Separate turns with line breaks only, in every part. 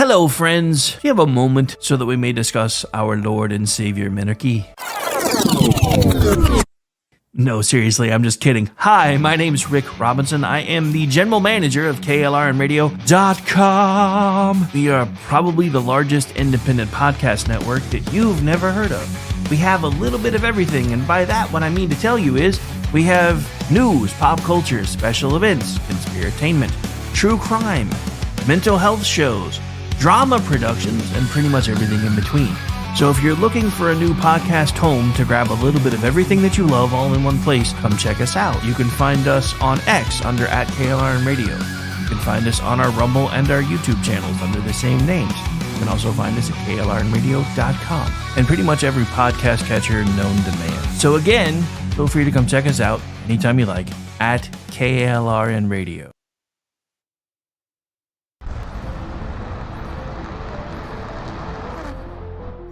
Hello, friends. Do you have a moment so that we may discuss our Lord and Savior Minarchy? No, seriously, I'm just kidding. Hi, my name's Rick Robinson. I am the general manager of KLRNradio.com. We are probably the largest independent podcast network that you've never heard of. We have a little bit of everything, and by that, what I mean to tell you is we have news, pop culture, special events, conspiratainment, true crime, mental health shows, drama productions, and pretty much everything in between. So if you're looking for a new podcast home to grab a little bit of everything that you love all in one place, come check us out. You can find us on X under @KLRNradio. You can find us on our Rumble and our YouTube channels under the same names. You can also find us at KLRNradio.com and pretty much every podcast catcher known to man. So again, feel free to come check us out anytime you like at KLRNradio.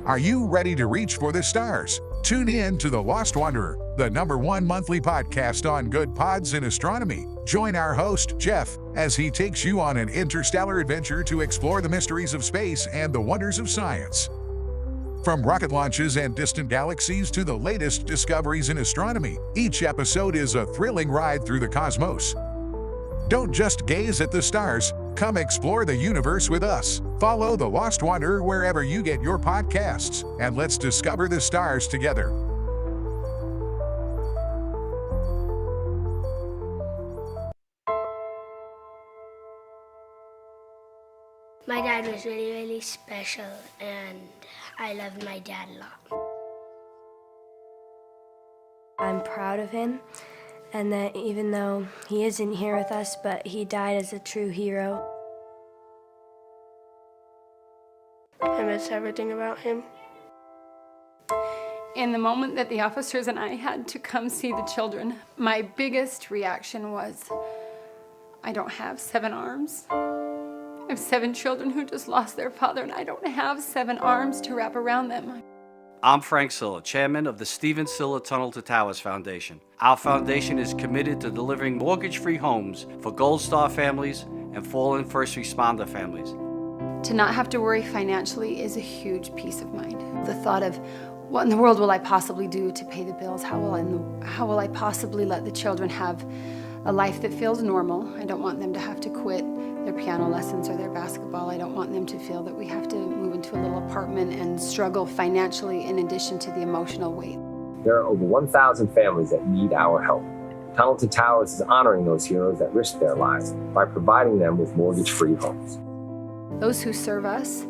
Are you ready to reach for the stars? Tune in to The Lost Wanderer, the #1 monthly podcast on good pods in astronomy. Join our host, Jeff, as he takes you on an interstellar adventure to explore the mysteries of space and the wonders of science. From rocket launches and distant galaxies to the latest discoveries in astronomy, each episode is a thrilling ride through the cosmos. Don't just gaze at the stars, come explore the universe with us. Follow The Lost Wanderer wherever you get your podcasts, and let's discover the stars together.
My dad was really, really special, and I loved my dad a lot.
I'm proud of him, and that even though he isn't here with us, but he died as a true hero.
I miss everything about him.
In the moment that the officers and I had to come see the children, my biggest reaction was, I don't have 7 arms. I have 7 children who just lost their father, and I don't have 7 arms to wrap around them.
I'm Frank Silla, chairman of the Stephen Silla Tunnel to Towers Foundation. Our foundation is committed to delivering mortgage-free homes for Gold Star families and fallen first responder families.
To not have to worry financially is a huge peace of mind. The thought of, what in the world will I possibly do to pay the bills? How will I possibly let the children have a life that feels normal? I don't want them to have to quit their piano lessons or their basketball. I don't want them to feel that we have to move into a little apartment and struggle financially in addition to the emotional weight.
There are over 1,000 families that need our help. Tunnel to Towers is honoring those heroes that risk their lives by providing them with mortgage-free homes.
Those who serve us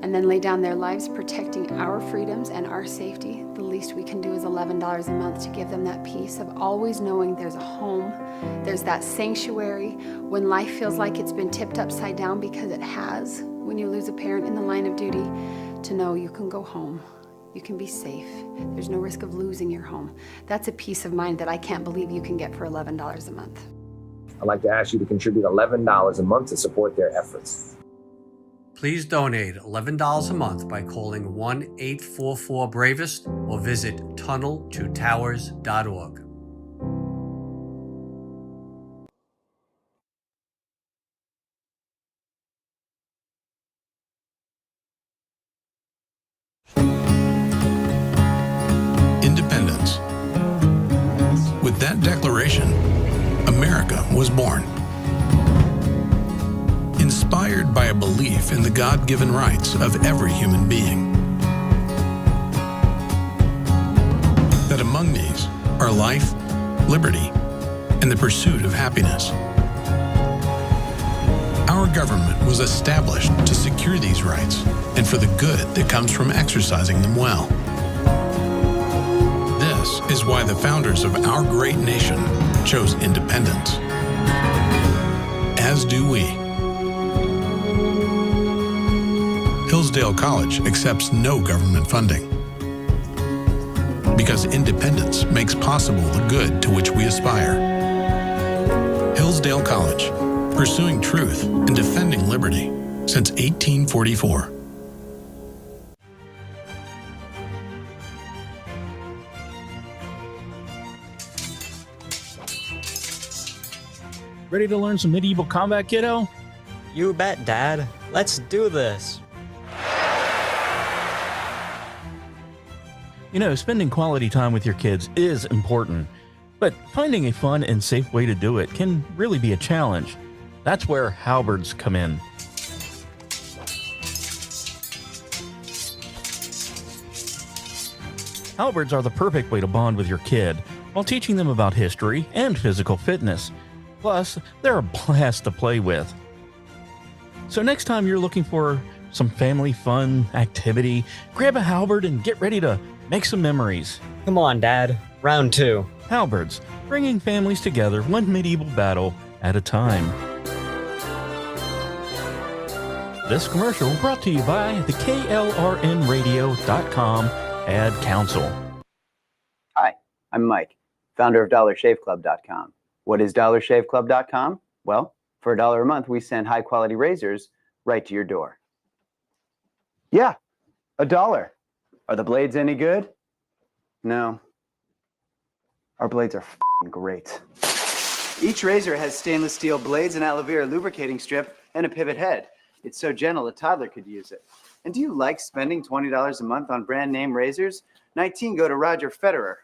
and then lay down their lives protecting our freedoms and our safety, the least we can do is $11 a month to give them that peace of always knowing there's a home, there's that sanctuary when life feels like it's been tipped upside down, because it has, when you lose a parent in the line of duty, to know you can go home, you can be safe, there's no risk of losing your home. That's a peace of mind that I can't believe you can get for $11 a month.
I'd like to ask you to contribute $11 a month to support their efforts.
Please donate $11 a month by calling 1-844-BRAVEST or visit tunneltotowers.org.
Independence. With that declaration, America was born. Inspired by a belief in the God-given rights of every human being. That among these are life, liberty, and the pursuit of happiness. Our government was established to secure these rights and for the good that comes from exercising them well. This is why the founders of our great nation chose independence. As do we. Hillsdale College accepts no government funding because independence makes possible the good to which we aspire. Hillsdale College, pursuing truth and defending liberty since 1844.
Ready to learn some medieval combat, kiddo?
You bet, Dad.
Let's do this.
You know, spending quality time with your kids is important, but finding a fun and safe way to do it can really be a challenge. That's where halberds come in. Halberds are the perfect way to bond with your kid while teaching them about history and physical fitness. Plus, they're a blast to play with. So next time you're looking for some family fun activity, grab a halberd and get ready to make some memories.
Come on, Dad. Round 2.
Halberds, bringing families together one medieval battle at a time. This commercial brought to you by the KLRNradio.com Ad Council.
Hi, I'm Mike, founder of DollarShaveClub.com. What is DollarShaveClub.com? Well, for $1 a month, we send high-quality razors right to your door. Yeah, $1. Are the blades any good? No. Our blades are f***ing great. Each razor has stainless steel blades, an aloe vera lubricating strip, and a pivot head. It's so gentle a toddler could use it. And do you like spending $20 a month on brand name razors? 19 go to Roger Federer.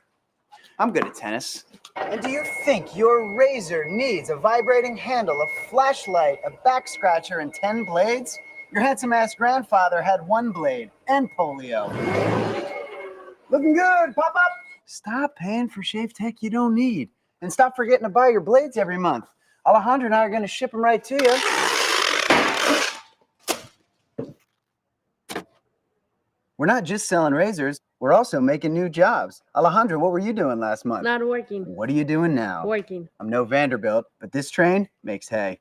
I'm good at tennis. And do you think your razor needs a vibrating handle, a flashlight, a back scratcher, and 10 blades? Your handsome-ass grandfather had 1 blade and polio. Looking good, pop up! Stop paying for shave tech you don't need. And stop forgetting to buy your blades every month. Alejandro and I are going to ship them right to you. We're not just selling razors, we're also making new jobs. Alejandro, what were you doing last month?
Not working.
What are you doing now?
Working.
I'm no Vanderbilt, but this train makes hay.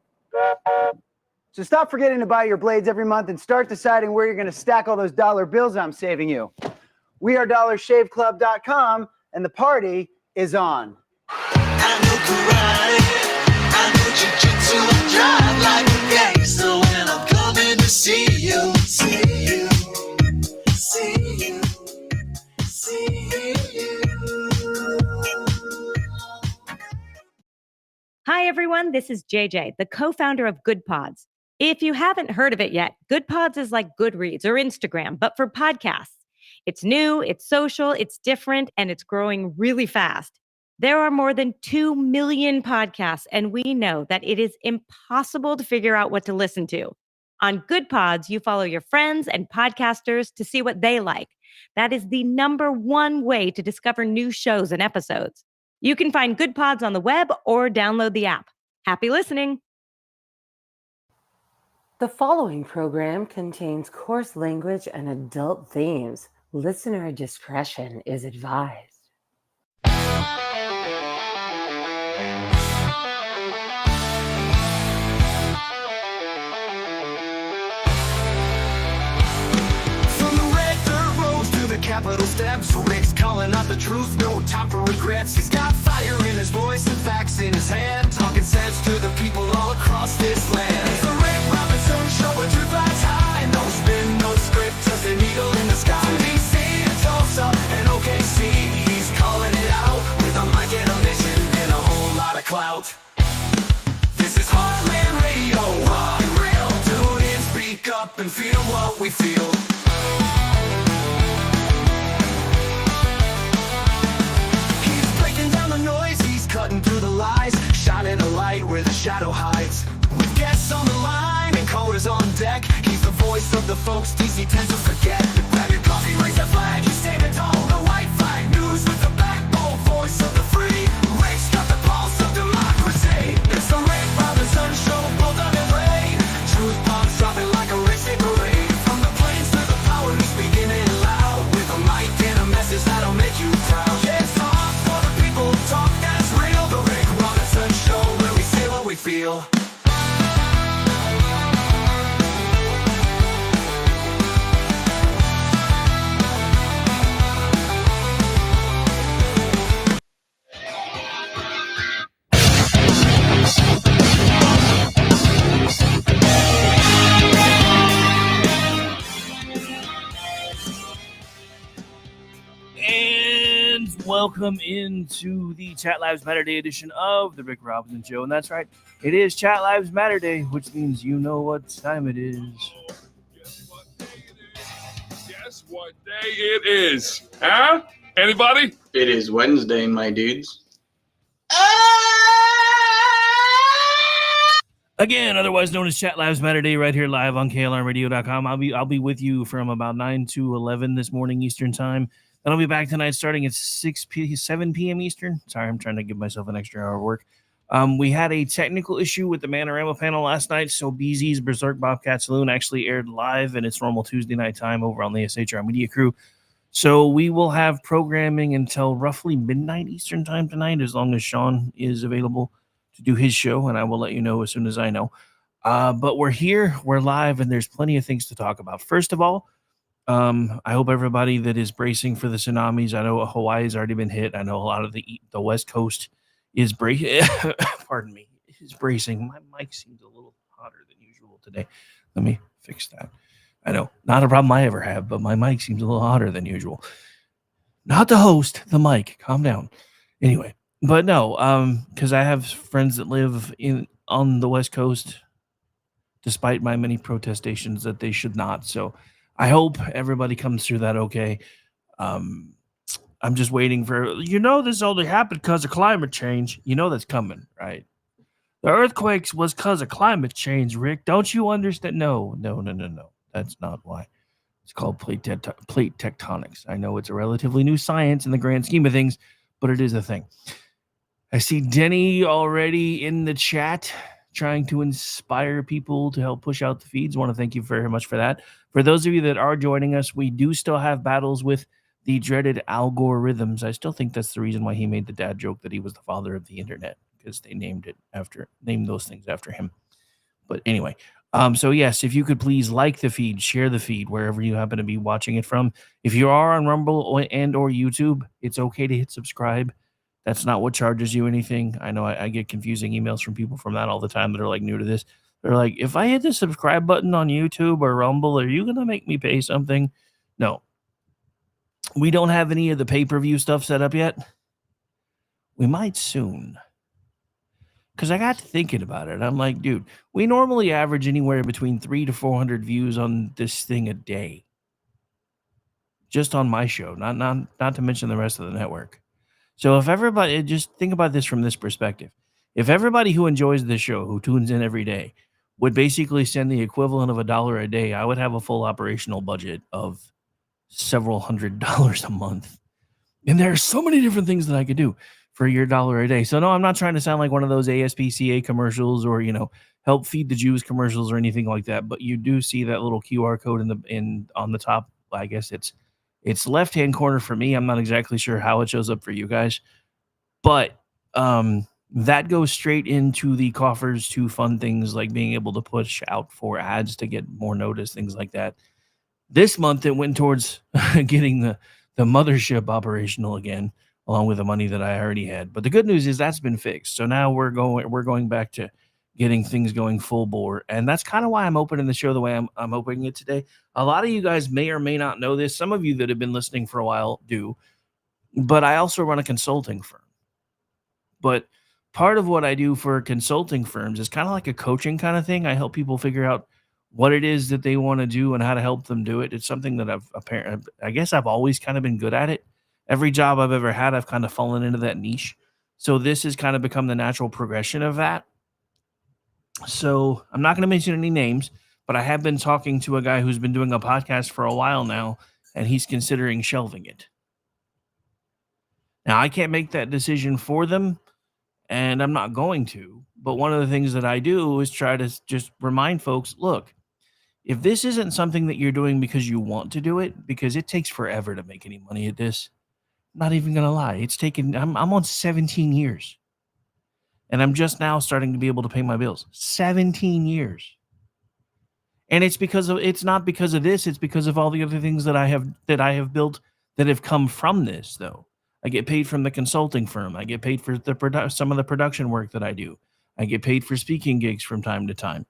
So stop forgetting to buy your blades every month and start deciding where you're going to stack all those dollar bills I'm saving you. We are DollarShaveClub.com, and the party is on.
I know karate, I know jiu-jitsu, I drive like a gangster when I'm coming to see you, see you.
Hi, everyone. This is JJ, the co-founder of Good Pods. If you haven't heard of it yet, Good Pods is like Goodreads or Instagram, but for podcasts. It's new, it's social, it's different, and it's growing really fast. There are more than 2 million podcasts, and we know that it is impossible to figure out what to listen to. On Good Pods, you follow your friends and podcasters to see what they like. That is the #1 way to discover new shows and episodes. You can find Good Pods on the web or download the app. Happy listening.
The following program contains coarse language and adult themes. Listener discretion is advised.
Capital steps, Rick's calling out the truth, no time for regrets. He's got fire in his voice and facts in his hand, talking sense to the people all across this land. It's the Rick Robinson Show, where truth lies high. No spin, no script, just a needle in the sky. DC and Tulsa and OKC, he's calling it out with a mic and a mission and a whole lot of clout. This is Heartland Radio, raw and real. Tune in, speak up, and feel what we feel. Cutting through the lies, shining a light where the shadow hides. With guests on the line and coders on deck, he's the voice of the folks DC tends to forget. Grab your coffee, raise the flag, you stand tall. The white flag news with the backbone voice of the free. Rick's got the pulse of democracy. It's the Rick Robinson Show, bold on and rain. Truth bombs dropping like a racing parade. From the plains to the power, he's speaking it loud. With a mic and a message that'll make you proud. Yeah, it's talk for the people, talk that's real. The Rick Robinson Show, where we say what we feel.
Welcome into the Chat Lives Matter Day edition of the Rick Robinson Show. And that's right, it is Chat Lives Matter Day, which means you know what time it is.
Guess what day it is? Huh? Anybody?
It is Wednesday, my dudes.
Again, otherwise known as Chat Lives Matter Day, right here live on KLRradio.com. I'll be with you from about 9 to 11 this morning Eastern time. Then I'll be back tonight starting at 7 p.m. Eastern. Sorry, I'm trying to give myself an extra hour of work. We had a technical issue with the Manorama panel last night, so BZ's Berserk Bobcat Saloon actually aired live in its normal Tuesday night time over on the SHR Media Crew. So we will have programming until roughly midnight Eastern time tonight, as long as Sean is available to do his show, and I will let you know as soon as I know. But we're here, we're live, and there's plenty of things to talk about. First of all, I hope everybody that is bracing for the tsunamis. I know Hawaii's already been hit. I know a lot of the West Coast is bracing. Pardon me, is bracing. My mic seems a little hotter than usual today. Let me fix that. I know, not a problem I ever have, but my mic seems a little hotter than usual. Not the host, the mic. Calm down. Anyway, but no, because I have friends that live on the West Coast, despite my many protestations that they should not. So I hope everybody comes through that okay. I'm just waiting for, this only happened because of climate change. That's coming, right? The earthquakes was because of climate change, Rick. Don't you understand? No. That's not why. It's called plate tectonics. I know it's a relatively new science in the grand scheme of things, but it is a thing. I see Denny already in the chat trying to inspire people to help push out the feeds. I want to thank you very much for that. For those of you that are joining us, we do still have battles with the dreaded algorithms. I still think that's the reason why he made the dad joke that he was the father of the internet, because they named those things after him. But anyway, so yes, if you could please like the feed, share the feed wherever you happen to be watching it from. If you are on Rumble and or YouTube, it's okay to hit subscribe. That's not what charges you anything. I know I get confusing emails from people from that all the time that are like new to this. They're like, if I hit the subscribe button on YouTube or Rumble, are you going to make me pay something? No. We don't have any of the pay-per-view stuff set up yet. We might soon. Because I got to thinking about it. I'm like, dude, we normally average anywhere between 300 to 400 views on this thing a day. Just on my show, not to mention the rest of the network. So if everybody, just think about this from this perspective. If everybody who enjoys this show, who tunes in every day, would basically send the equivalent of $1 a day, I would have a full operational budget of several $100s a month. And there are so many different things that I could do for your $1 a day. So no, I'm not trying to sound like one of those ASPCA commercials or, help feed the Jews commercials or anything like that. But you do see that little QR code on the top. I guess it's left-hand corner for me. I'm not exactly sure how it shows up for you guys, but that goes straight into the coffers to fund things like being able to push out for ads to get more notice, things like that. This month, it went towards getting the mothership operational again, along with the money that I already had. But the good news is that's been fixed. So now we're going back to getting things going full bore. And that's kind of why I'm opening the show the way I'm opening it today. A lot of you guys may or may not know this. Some of you that have been listening for a while do. But I also run a consulting firm. But part of what I do for consulting firms is kind of like a coaching kind of thing. I help people figure out what it is that they want to do and how to help them do it. It's something that I guess I've always kind of been good at it. Every job I've ever had, I've kind of fallen into that niche. So this has kind of become the natural progression of that. So I'm not going to mention any names, but I have been talking to a guy who's been doing a podcast for a while now, and he's considering shelving it. Now, I can't make that decision for them, and I'm not going to. But one of the things that I do is try to just remind folks, look, if this isn't something that you're doing because you want to do it, because it takes forever to make any money at this, I'm not even going to lie. It's taken, I'm on 17 years. And I'm just now starting to be able to pay my bills. 17 years. And it's not because of this, it's because of all the other things that I have built that have come from this, though. I get paid from the consulting firm. I get paid for some of the production work that I do. I get paid for speaking gigs from time to time.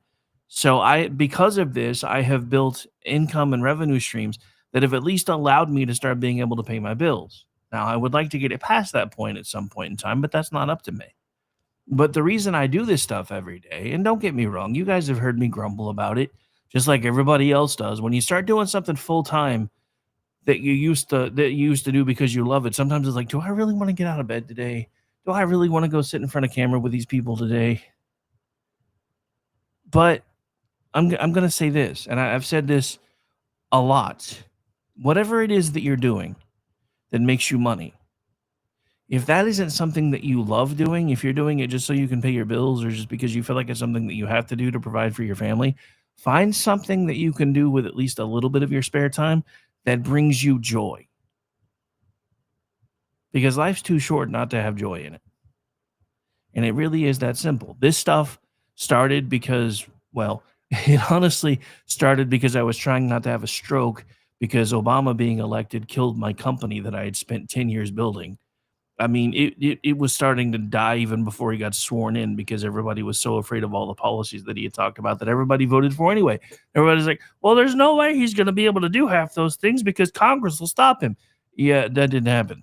So because of this, I have built income and revenue streams that have at least allowed me to start being able to pay my bills. Now, I would like to get it past that point at some point in time, but that's not up to me. But the reason I do this stuff every day, and don't get me wrong, you guys have heard me grumble about it, just like everybody else does. When you start doing something full time that you used to do because you love it, sometimes it's like, do I really want to get out of bed today? Do I really want to go sit in front of camera with these people today? But I'm going to say this, and I've said this a lot. Whatever it is that you're doing that makes you money, if that isn't something that you love doing, if you're doing it just so you can pay your bills or just because you feel like it's something that you have to do to provide for your family, find something that you can do with at least a little bit of your spare time that brings you joy. Because life's too short not to have joy in it. And it really is that simple. This stuff started because, well, it honestly started because I was trying not to have a stroke because Obama being elected killed my company that I had spent 10 years building. I mean, it was starting to die even before he got sworn in because everybody was so afraid of all the policies that he had talked about that everybody voted for anyway. Everybody's like, well, there's no way he's going to be able to do half those things because Congress will stop him. Yeah, that didn't happen.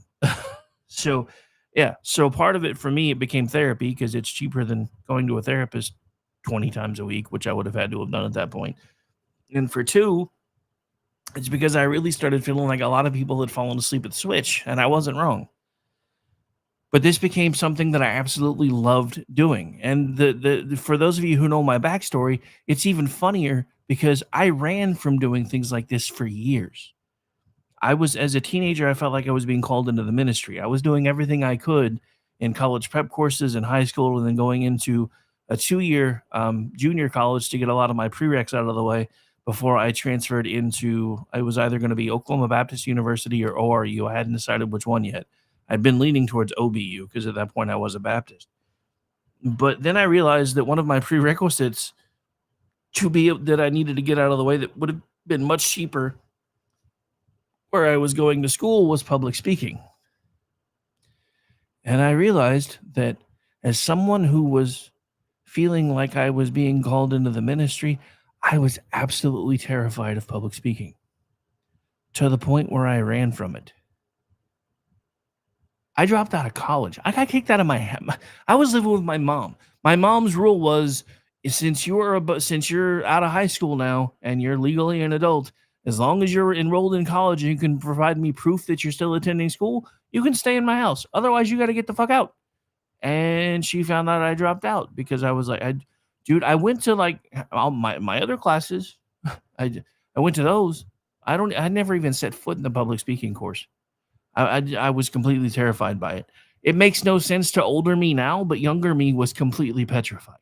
So, yeah. So part of it for me, it became therapy because it's cheaper than going to a therapist 20 times a week, which I would have had to have done at that point. And for two, it's because I really started feeling like a lot of people had fallen asleep at the switch, and I wasn't wrong. But this became something that I absolutely loved doing. And the for those of you who know my backstory, it's even funnier because I ran from doing things like this for years. As a teenager, I felt like I was being called into the ministry. I was doing everything I could in college prep courses in high school and then going into a 2-year junior college to get a lot of my prereqs out of the way before I transferred into, I was either going to be Oklahoma Baptist University or ORU. I hadn't decided which one yet. I'd been leaning towards OBU because at that point I was a Baptist. But then I realized that one of my prerequisites that I needed to get out of the way that would have been much cheaper where I was going to school was public speaking. And I realized that as someone who was feeling like I was being called into the ministry, I was absolutely terrified of public speaking to the point where I ran from it. I dropped out of college. I got kicked out of I was living with my mom. My mom's rule was, since you're out of high school now and you're legally an adult, as long as you're enrolled in college and you can provide me proof that you're still attending school, you can stay in my house. Otherwise, you got to get the fuck out. And she found out I dropped out because I was like, I went to like all my other classes. I went to those. I never even set foot in the public speaking course. I was completely terrified by it. It makes no sense to older me now, but younger me was completely petrified.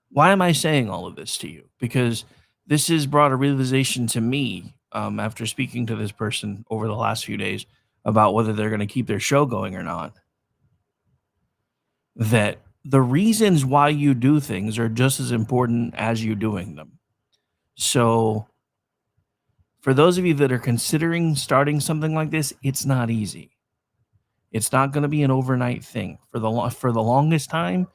Why am I saying all of this to you? Because this has brought a realization to me after speaking to this person over the last few days about whether they're going to keep their show going or not. That the reasons why you do things are just as important as you doing them. So for those of you that are considering starting something like this, it's not easy. It's not going to be an overnight thing. For the longest time,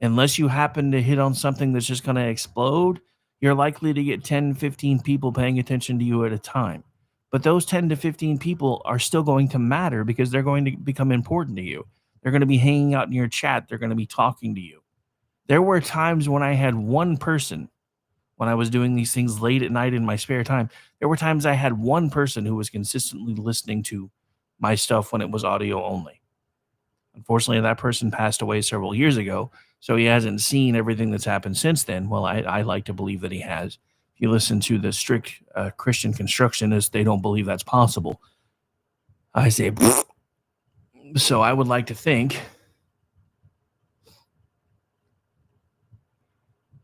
unless you happen to hit on something that's just going to explode, you're likely to get 10, 15 people paying attention to you at a time. But those 10 to 15 people are still going to matter because they're going to become important to you. They're going to be hanging out in your chat. They're going to be talking to you. There were times when I had one person, when I was doing these things late at night in my spare time, there were times I had one person who was consistently listening to my stuff when it was audio only. Unfortunately, that person passed away several years ago, so he hasn't seen everything that's happened since then. Well, I like to believe that he has. If you listen to the strict Christian constructionists, they don't believe that's possible. I say, pfft. So I would like to think.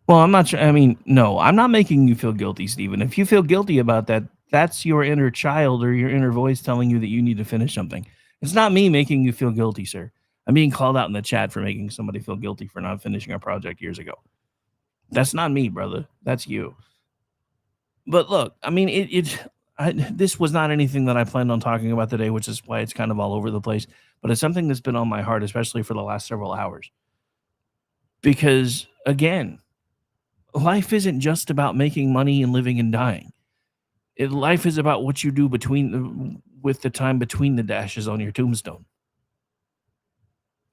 Well, I'm not sure. I mean, no, I'm not making you feel guilty, Stephen. If you feel guilty about that, that's your inner child or your inner voice telling you that you need to finish something. It's not me making you feel guilty, sir. I'm being called out in the chat for making somebody feel guilty for not finishing a project years ago. That's not me, brother. That's you. But look, I mean, this was not anything that I planned on talking about today, which is why it's kind of all over the place. But it's something that's been on my heart, especially for the last several hours. Because, again, life isn't just about making money and living and dying. Life is about what you do with the time between the dashes on your tombstone.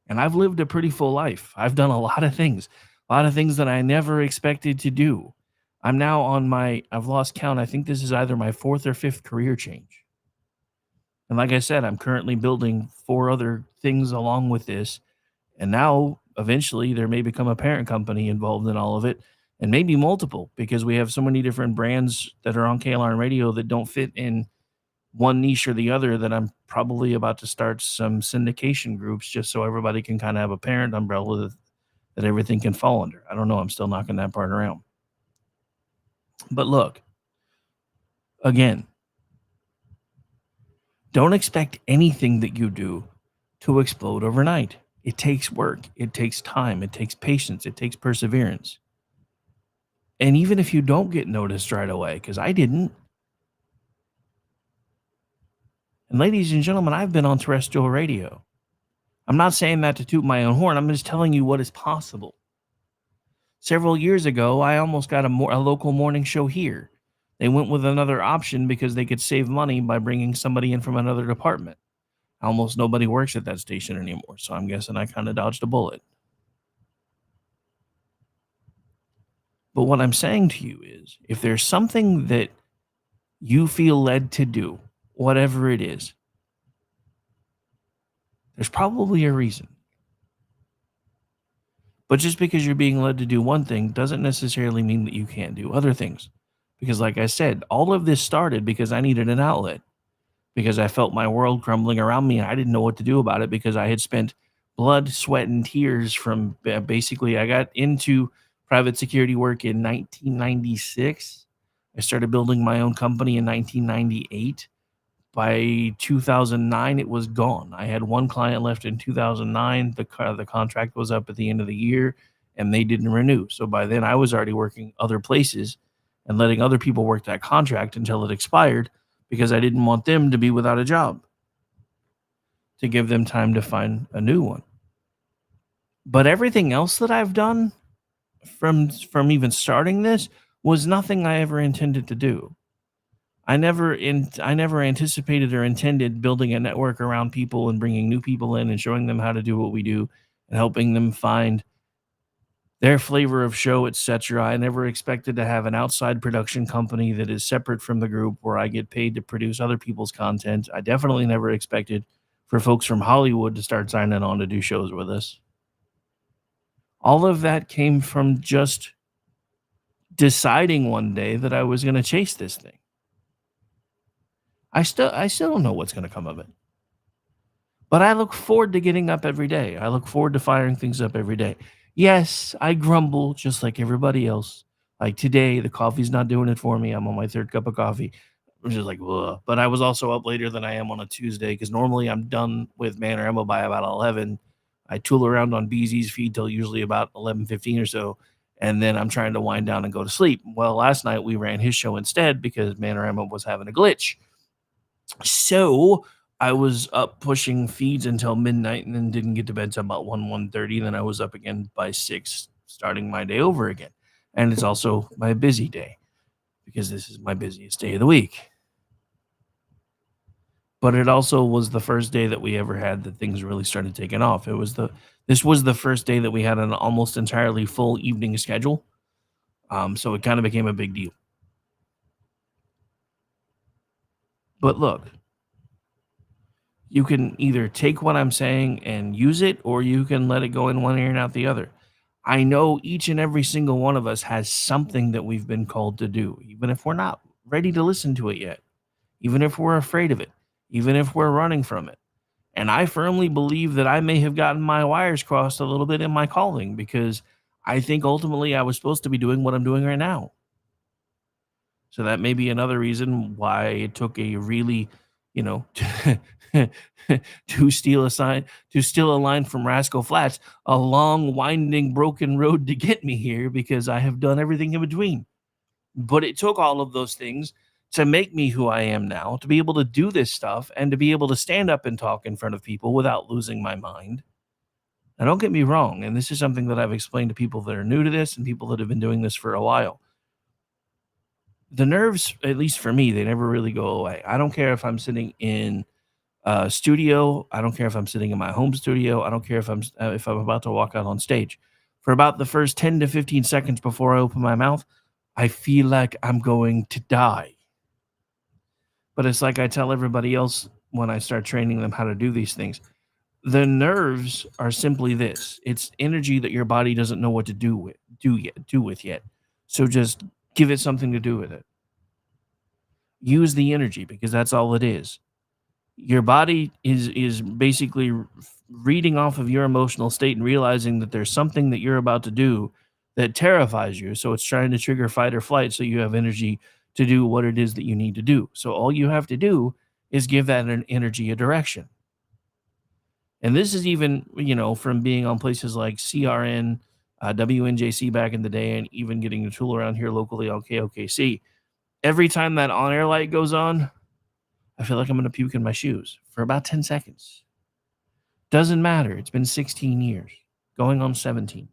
And I've lived a pretty full life. I've done a lot of things that I never expected to do. I'm now on I've lost count. I think this is either my fourth or fifth career change. And like I said, I'm currently building 4 other things along with this. And now, eventually, there may become a parent company involved in all of it, and maybe multiple, because we have so many different brands that are on KLRN Radio that don't fit in one niche or the other, that I'm probably about to start some syndication groups just so everybody can kind of have a parent umbrella that everything can fall under. I don't know. I'm still knocking that part around. But look, again, don't expect anything that you do to explode overnight. It takes work. It takes time. It takes patience. It takes perseverance. And even if you don't get noticed right away, because I didn't. And ladies and gentlemen, I've been on terrestrial radio. I'm not saying that to toot my own horn. I'm just telling you what is possible. Several years ago, I almost got a local morning show here. They went with another option because they could save money by bringing somebody in from another department. Almost nobody works at that station anymore, so I'm guessing I kind of dodged a bullet. But what I'm saying to you is, if there's something that you feel led to do, whatever it is, there's probably a reason. But just because you're being led to do one thing doesn't necessarily mean that you can't do other things. Because like I said, all of this started because I needed an outlet. Because I felt my world crumbling around me and I didn't know what to do about it, because I had spent blood, sweat, and tears from basically, I got into private security work in 1996. I started building my own company in 1998. By 2009, it was gone. I had one client left in 2009. The contract was up at the end of the year, and they didn't renew. So by then, I was already working other places and letting other people work that contract until it expired, because I didn't want them to be without a job, to give them time to find a new one. But everything else that I've done from even starting this was nothing I ever intended to do. I never anticipated or intended building a network around people and bringing new people in and showing them how to do what we do and helping them find their flavor of show, etc. I never expected to have an outside production company that is separate from the group where I get paid to produce other people's content. I definitely never expected for folks from Hollywood to start signing on to do shows with us. All of that came from just deciding one day that I was going to chase this thing. I still don't know what's going to come of it. But I look forward to getting up every day. I look forward to firing things up every day. Yes, I grumble just like everybody else. Like today, the coffee's not doing it for me. I'm on my 3rd cup of coffee. I'm just like, ugh. But I was also up later than I am on a Tuesday, because normally I'm done with Manorama by about 11. I tool around on BZ's feed till usually about 11:15 or so, and then I'm trying to wind down and go to sleep. Well, last night we ran his show instead because Manorama was having a glitch. So I was up pushing feeds until midnight and then didn't get to bed till about 1:30. Then I was up again by 6, starting my day over again. And it's also my busy day, because this is my busiest day of the week. But it also was the first day that we ever had that things really started taking off. This was the first day that we had an almost entirely full evening schedule. So it kind of became a big deal. But look, you can either take what I'm saying and use it, or you can let it go in one ear and out the other. I know each and every single one of us has something that we've been called to do, even if we're not ready to listen to it yet, even if we're afraid of it, even if we're running from it. And I firmly believe that I may have gotten my wires crossed a little bit in my calling, because I think ultimately I was supposed to be doing what I'm doing right now. So that may be another reason why it took a really, to steal a line from Rascal Flatts, a long, winding, broken road to get me here, because I have done everything in between. But it took all of those things to make me who I am now, to be able to do this stuff and to be able to stand up and talk in front of people without losing my mind. Now, don't get me wrong, and this is something that I've explained to people that are new to this and people that have been doing this for a while. the nerves, at least for me, they never really go away. I don't care if I'm sitting in a studio. I don't care if I'm sitting in my home studio. I don't care if I'm about to walk out on stage. For about the first 10 to 15 seconds before I open my mouth, I feel like I'm going to die. But it's like I tell everybody else when I start training them how to do these things. The nerves are simply this. It's energy that your body doesn't know what to do with yet. So just give it something to do with it. Use the energy, because that's all it is. Your body is basically reading off of your emotional state and realizing that there's something that you're about to do that terrifies you. So it's trying to trigger fight or flight so you have energy to do what it is that you need to do. So all you have to do is give that an energy a direction. And this is even, from being on places like CRN, WNJC back in the day, and even getting a tool around here locally on KOKC. Every time that on-air light goes on, I feel like I'm going to puke in my shoes for about 10 seconds. Doesn't matter. It's been 16 years, going on 17.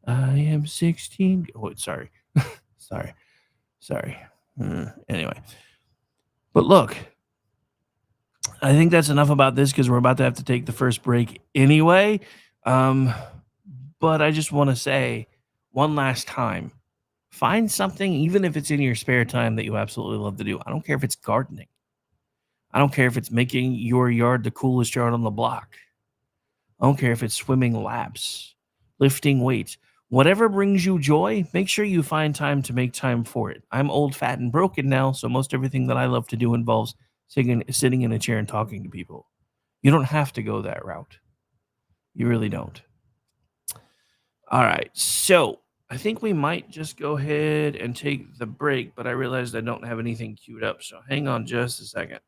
I am 16. Oh, sorry. Sorry. Anyway. But look, I think that's enough about this, because we're about to have to take the first break anyway. But I just want to say one last time, find something, even if it's in your spare time, that you absolutely love to do. I don't care if it's gardening. I don't care if it's making your yard the coolest yard on the block. I don't care if it's swimming laps, lifting weights. Whatever brings you joy, make sure you find time to make time for it. I'm old, fat, and broken now, so most everything that I love to do involves sitting in a chair and talking to people. You don't have to go that route. You really don't. All right, so I think we might just go ahead and take the break, but I realized I don't have anything queued up, so hang on just a second.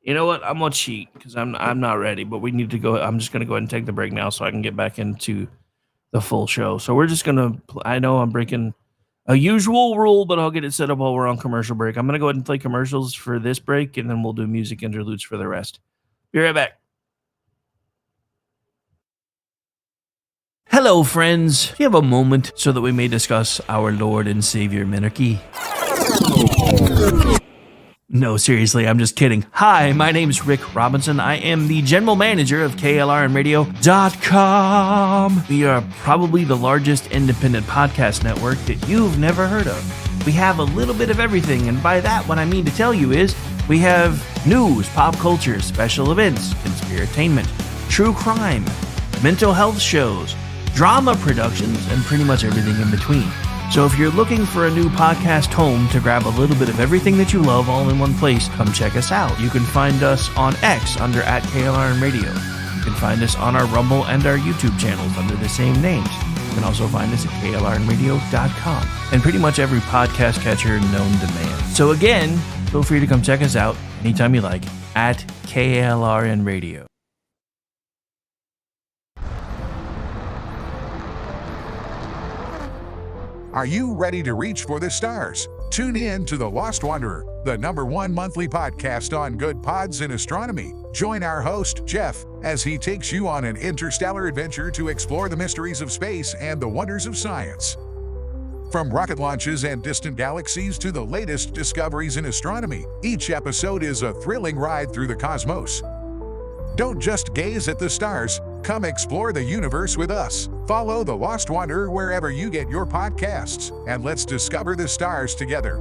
You know what? I'm going to cheat because I'm not ready, but we need to go. I'm just going to go ahead and take the break now so I can get back into the full show. So we're just going to, I know I'm breaking a usual rule, but I'll get it set up while we're on commercial break. I'm going to go ahead and play commercials for this break, and then we'll do music interludes for the rest. Be right back. Hello, friends. Do you have a moment so that we may discuss our Lord and Savior Minarchy? No, seriously, I'm just kidding. Hi, my name's Rick Robinson. I am the general manager of KLRNradio.com. We are probably the largest independent podcast network that you've never heard of. We have a little bit of everything, and by that, what I mean to tell you is we have news, pop culture, special events, conspiratainment, true crime, mental health shows, drama productions, and pretty much everything in between. So if you're looking for a new podcast home to grab a little bit of everything that you love all in one place, come check us out. You can find us on X under @KLRNradio. You can find us on our Rumble and our YouTube channels under the same names. You can also find us at KLRNradio.com and pretty much every podcast catcher known to man. So again, feel free to come check us out anytime you like at KLRNradio.
Are you ready to reach for the stars? Tune in to The Lost Wanderer, the #1 monthly podcast on good pods in astronomy. Join our host, Jeff, as he takes you on an interstellar adventure to explore the mysteries of space and the wonders of science. From rocket launches and distant galaxies to the latest discoveries in astronomy, each episode is a thrilling ride through the cosmos. Don't just gaze at the stars, come explore the universe with us. Follow The Lost Wanderer wherever you get your podcasts, and let's discover the stars together.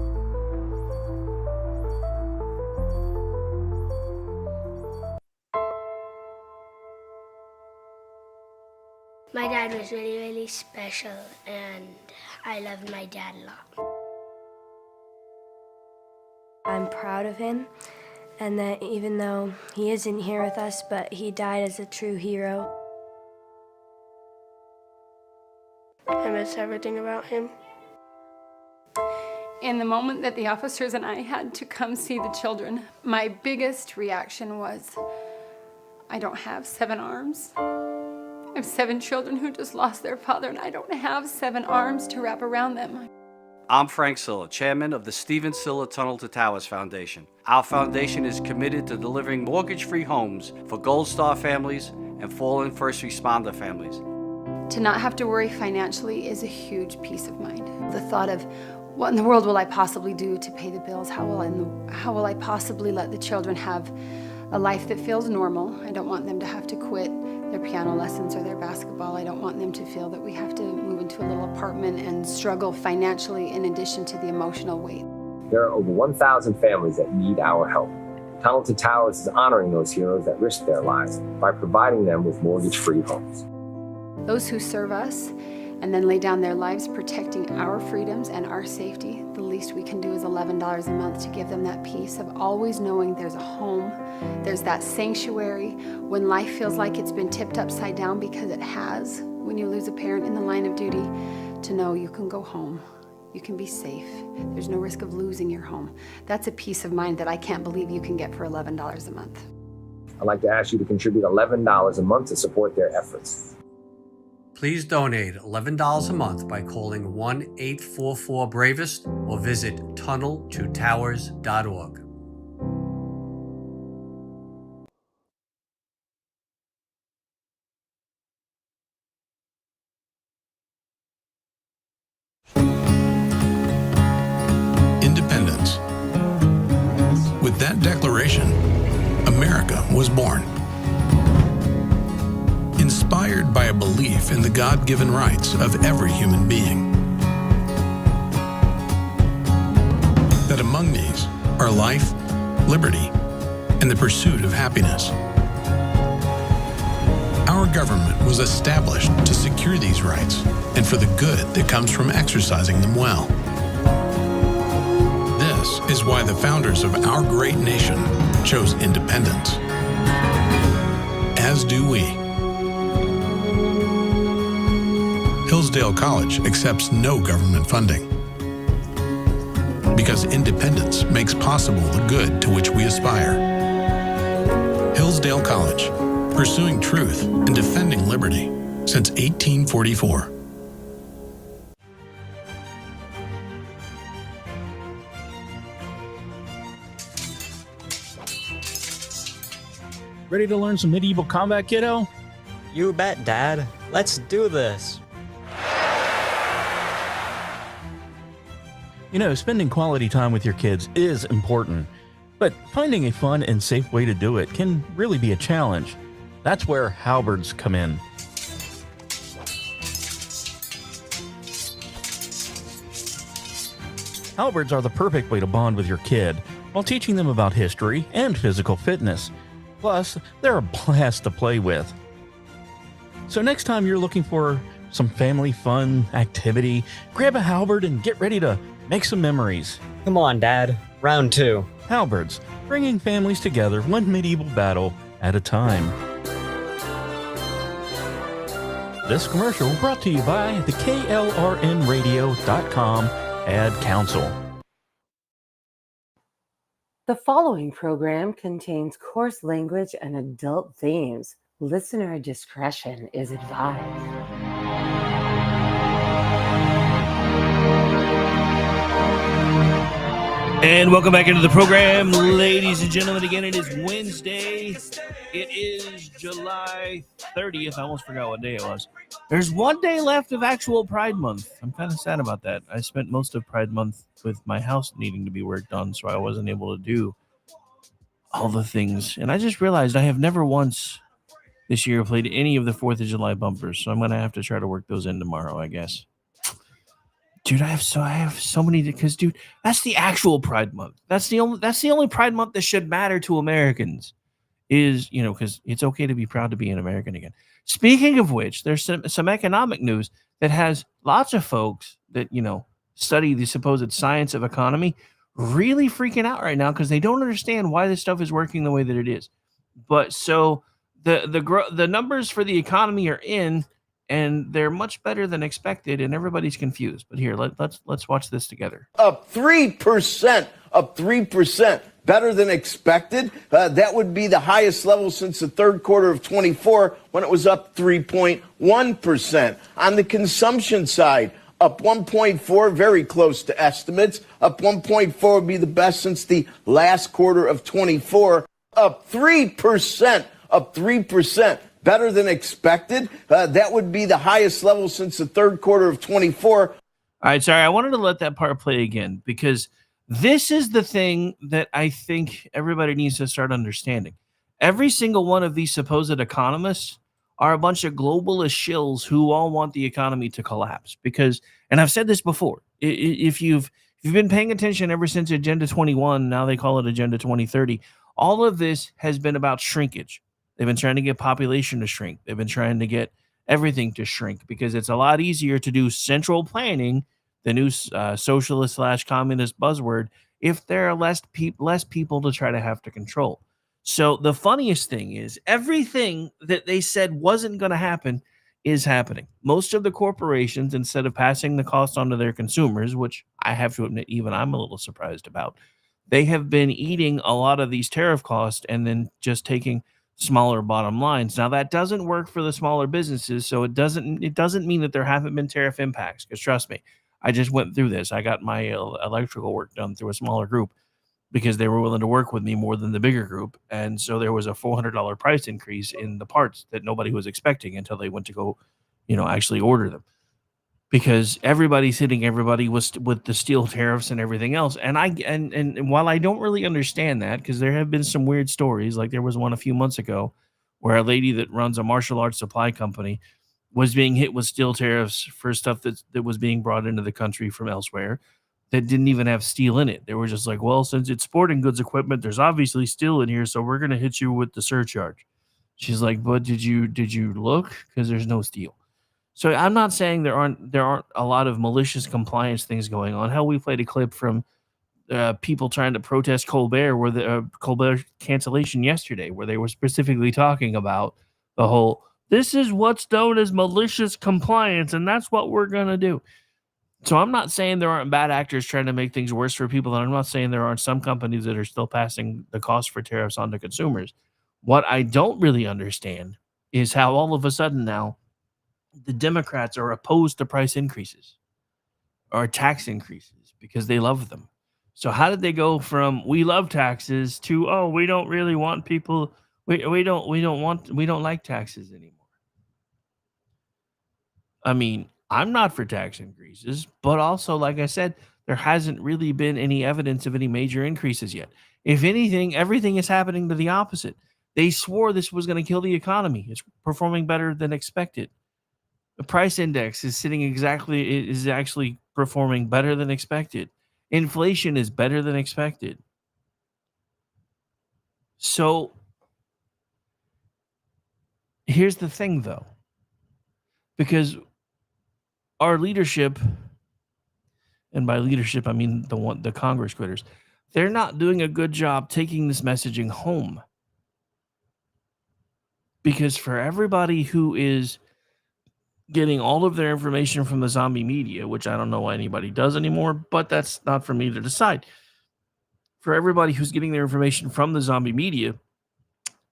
My dad was really, really special, and I loved my dad a lot.
I'm proud of him, and that even though he isn't here with us, but he died as a true hero.
I miss everything about him.
In the moment that the officers and I had to come see the children, my biggest reaction was, I don't have 7 arms. I have 7 children who just lost their father, and I don't have 7 arms to wrap around them.
I'm Frank Silla, chairman of the Stephen Silla Tunnel to Towers Foundation. Our foundation is committed to delivering mortgage-free homes for Gold Star families and fallen first responder families.
To not have to worry financially is a huge peace of mind. The thought of what in the world will I possibly do to pay the bills? How will I possibly let the children have a life that feels normal? I don't want them to have to quit their piano lessons or their basketball. I don't want them to feel that we have to move into a little apartment and struggle financially in addition to the emotional weight.
There are over 1,000 families that need our help. Tunnel to Towers is honoring those heroes that risk their lives by providing them with mortgage-free homes.
Those who serve us and then lay down their lives protecting our freedoms and our safety, the least we can do is $11 a month to give them that peace of always knowing there's a home, there's that sanctuary when life feels like it's been tipped upside down, because it has. When you lose a parent in the line of duty, to know you can go home, you can be safe, there's no risk of losing your home. That's a peace of mind that I can't believe you can get for $11 a month.
I'd like to ask you to contribute $11 a month to support their efforts.
Please donate $11 a month by calling 1-844-BRAVEST or visit tunneltotowers.org.
Independence. With that declaration, America was born. Inspired by a belief in the God-given rights of every human being. That among these are life, liberty, and the pursuit of happiness. Our government was established to secure these rights and for the good that comes from exercising them well. This is why the founders of our great nation chose independence. As do we. Hillsdale College accepts no government funding because independence makes possible the good to which we aspire. Hillsdale College, pursuing truth and defending liberty since 1844.
Ready to learn some medieval combat, kiddo?
You bet, Dad. Let's do this.
You know, spending quality time with your kids is important, but finding a fun and safe way to do it can really be a challenge. That's where halberds come in. Halberds are the perfect way to bond with your kid while teaching them about history and physical fitness. Plus, they're a blast to play with. So next time you're looking for some family fun activity, grab a halberd and get ready to make some memories.
Come on, Dad. Round 2.
Halberds, bringing families together one medieval battle at a time. This commercial brought to you by the KLRNradio.com Ad Council.
The following program contains coarse language and adult themes. Listener discretion is advised.
And welcome back into the program, ladies and gentlemen. Again, it is Wednesday. It is July 30th. I almost forgot what day it was. There's one day left of actual Pride Month. I'm kind of sad about that. I spent most of Pride Month with my house needing to be worked on, so I wasn't able to do all the things. And I just realized I have never once this year played any of the 4th of July bumpers, so I'm going to have to try to work those in tomorrow, I guess. Dude, I have so many, because dude, that's the actual Pride Month. That's the only Pride Month that should matter to Americans, is, you know, because it's okay to be proud to be an American again. Speaking of which, there's some economic news that has lots of folks that, you know, study the supposed science of economy really freaking out right now because they don't understand why this stuff is working the way that it is. But so the numbers for the economy are in, and they're much better than expected, and everybody's confused. But here, let's watch this together.
Up 3%, up 3%, better than expected. That would be the highest level since the third quarter of 24, when it was up 3.1%. On the consumption side, up 1.4, very close to estimates. Up 1.4 would be the best since the last quarter of 24. Up 3%, up 3%. better than expected. That would be the highest level since the third quarter of 24.
All right, sorry, I wanted to let that part play again because this is the thing that I think everybody needs to start understanding. Every single one of these supposed economists are a bunch of globalist shills who all want the economy to collapse because, and I've said this before, if you've been paying attention ever since Agenda 21, now they call it Agenda 2030, all of this has been about shrinkage. They've been trying to get population to shrink. They've been trying to get everything to shrink because it's a lot easier to do central planning, the new socialist / communist buzzword, if there are less people to try to have to control. So the funniest thing is everything that they said wasn't going to happen is happening. Most of the corporations, instead of passing the cost on to their consumers, which I have to admit, even I'm a little surprised about, they have been eating a lot of these tariff costs and then just taking smaller bottom lines. Now that doesn't work for the smaller businesses, so it doesn't mean that there haven't been tariff impacts. Because trust me, I just went through this. I got my electrical work done through a smaller group because they were willing to work with me more than the bigger group, and so there was a $400 price increase in the parts that nobody was expecting until they went to go, actually order them. Because everybody's hitting everybody with the steel tariffs and everything else. And while I don't really understand that, because there have been some weird stories, like there was one a few months ago where a lady that runs a martial arts supply company was being hit with steel tariffs for stuff that was being brought into the country from elsewhere that didn't even have steel in it. They were just like, well, since it's sporting goods equipment, there's obviously steel in here, so we're going to hit you with the surcharge. She's like, but did you look? Because there's no steel. So I'm not saying there aren't a lot of malicious compliance things going on. Hell, we played a clip from people trying to protest Colbert, where the Colbert cancellation yesterday, where they were specifically talking about the whole, this is what's known as malicious compliance, and that's what we're going to do. So I'm not saying there aren't bad actors trying to make things worse for people, and I'm not saying there aren't some companies that are still passing the cost for tariffs on to consumers. What I don't really understand is how all of a sudden now the Democrats are opposed to price increases or tax increases because they love them. So how did they go from we love taxes to, oh, we don't really want people, we don't like taxes anymore? I mean, I'm not for tax increases, but also, like I said, there hasn't really been any evidence of any major increases yet. If anything, everything is happening to the opposite. They swore this was going to kill the economy. It's performing better than expected. The price index is actually performing better than expected. Inflation is better than expected. So here's the thing, though, because our leadership, and by leadership I mean the Congress critters, they're not doing a good job taking this messaging home. Because for everybody who is getting all of their information from the zombie media, which I don't know why anybody does anymore, but that's not for me to decide. For everybody who's getting their information from the zombie media,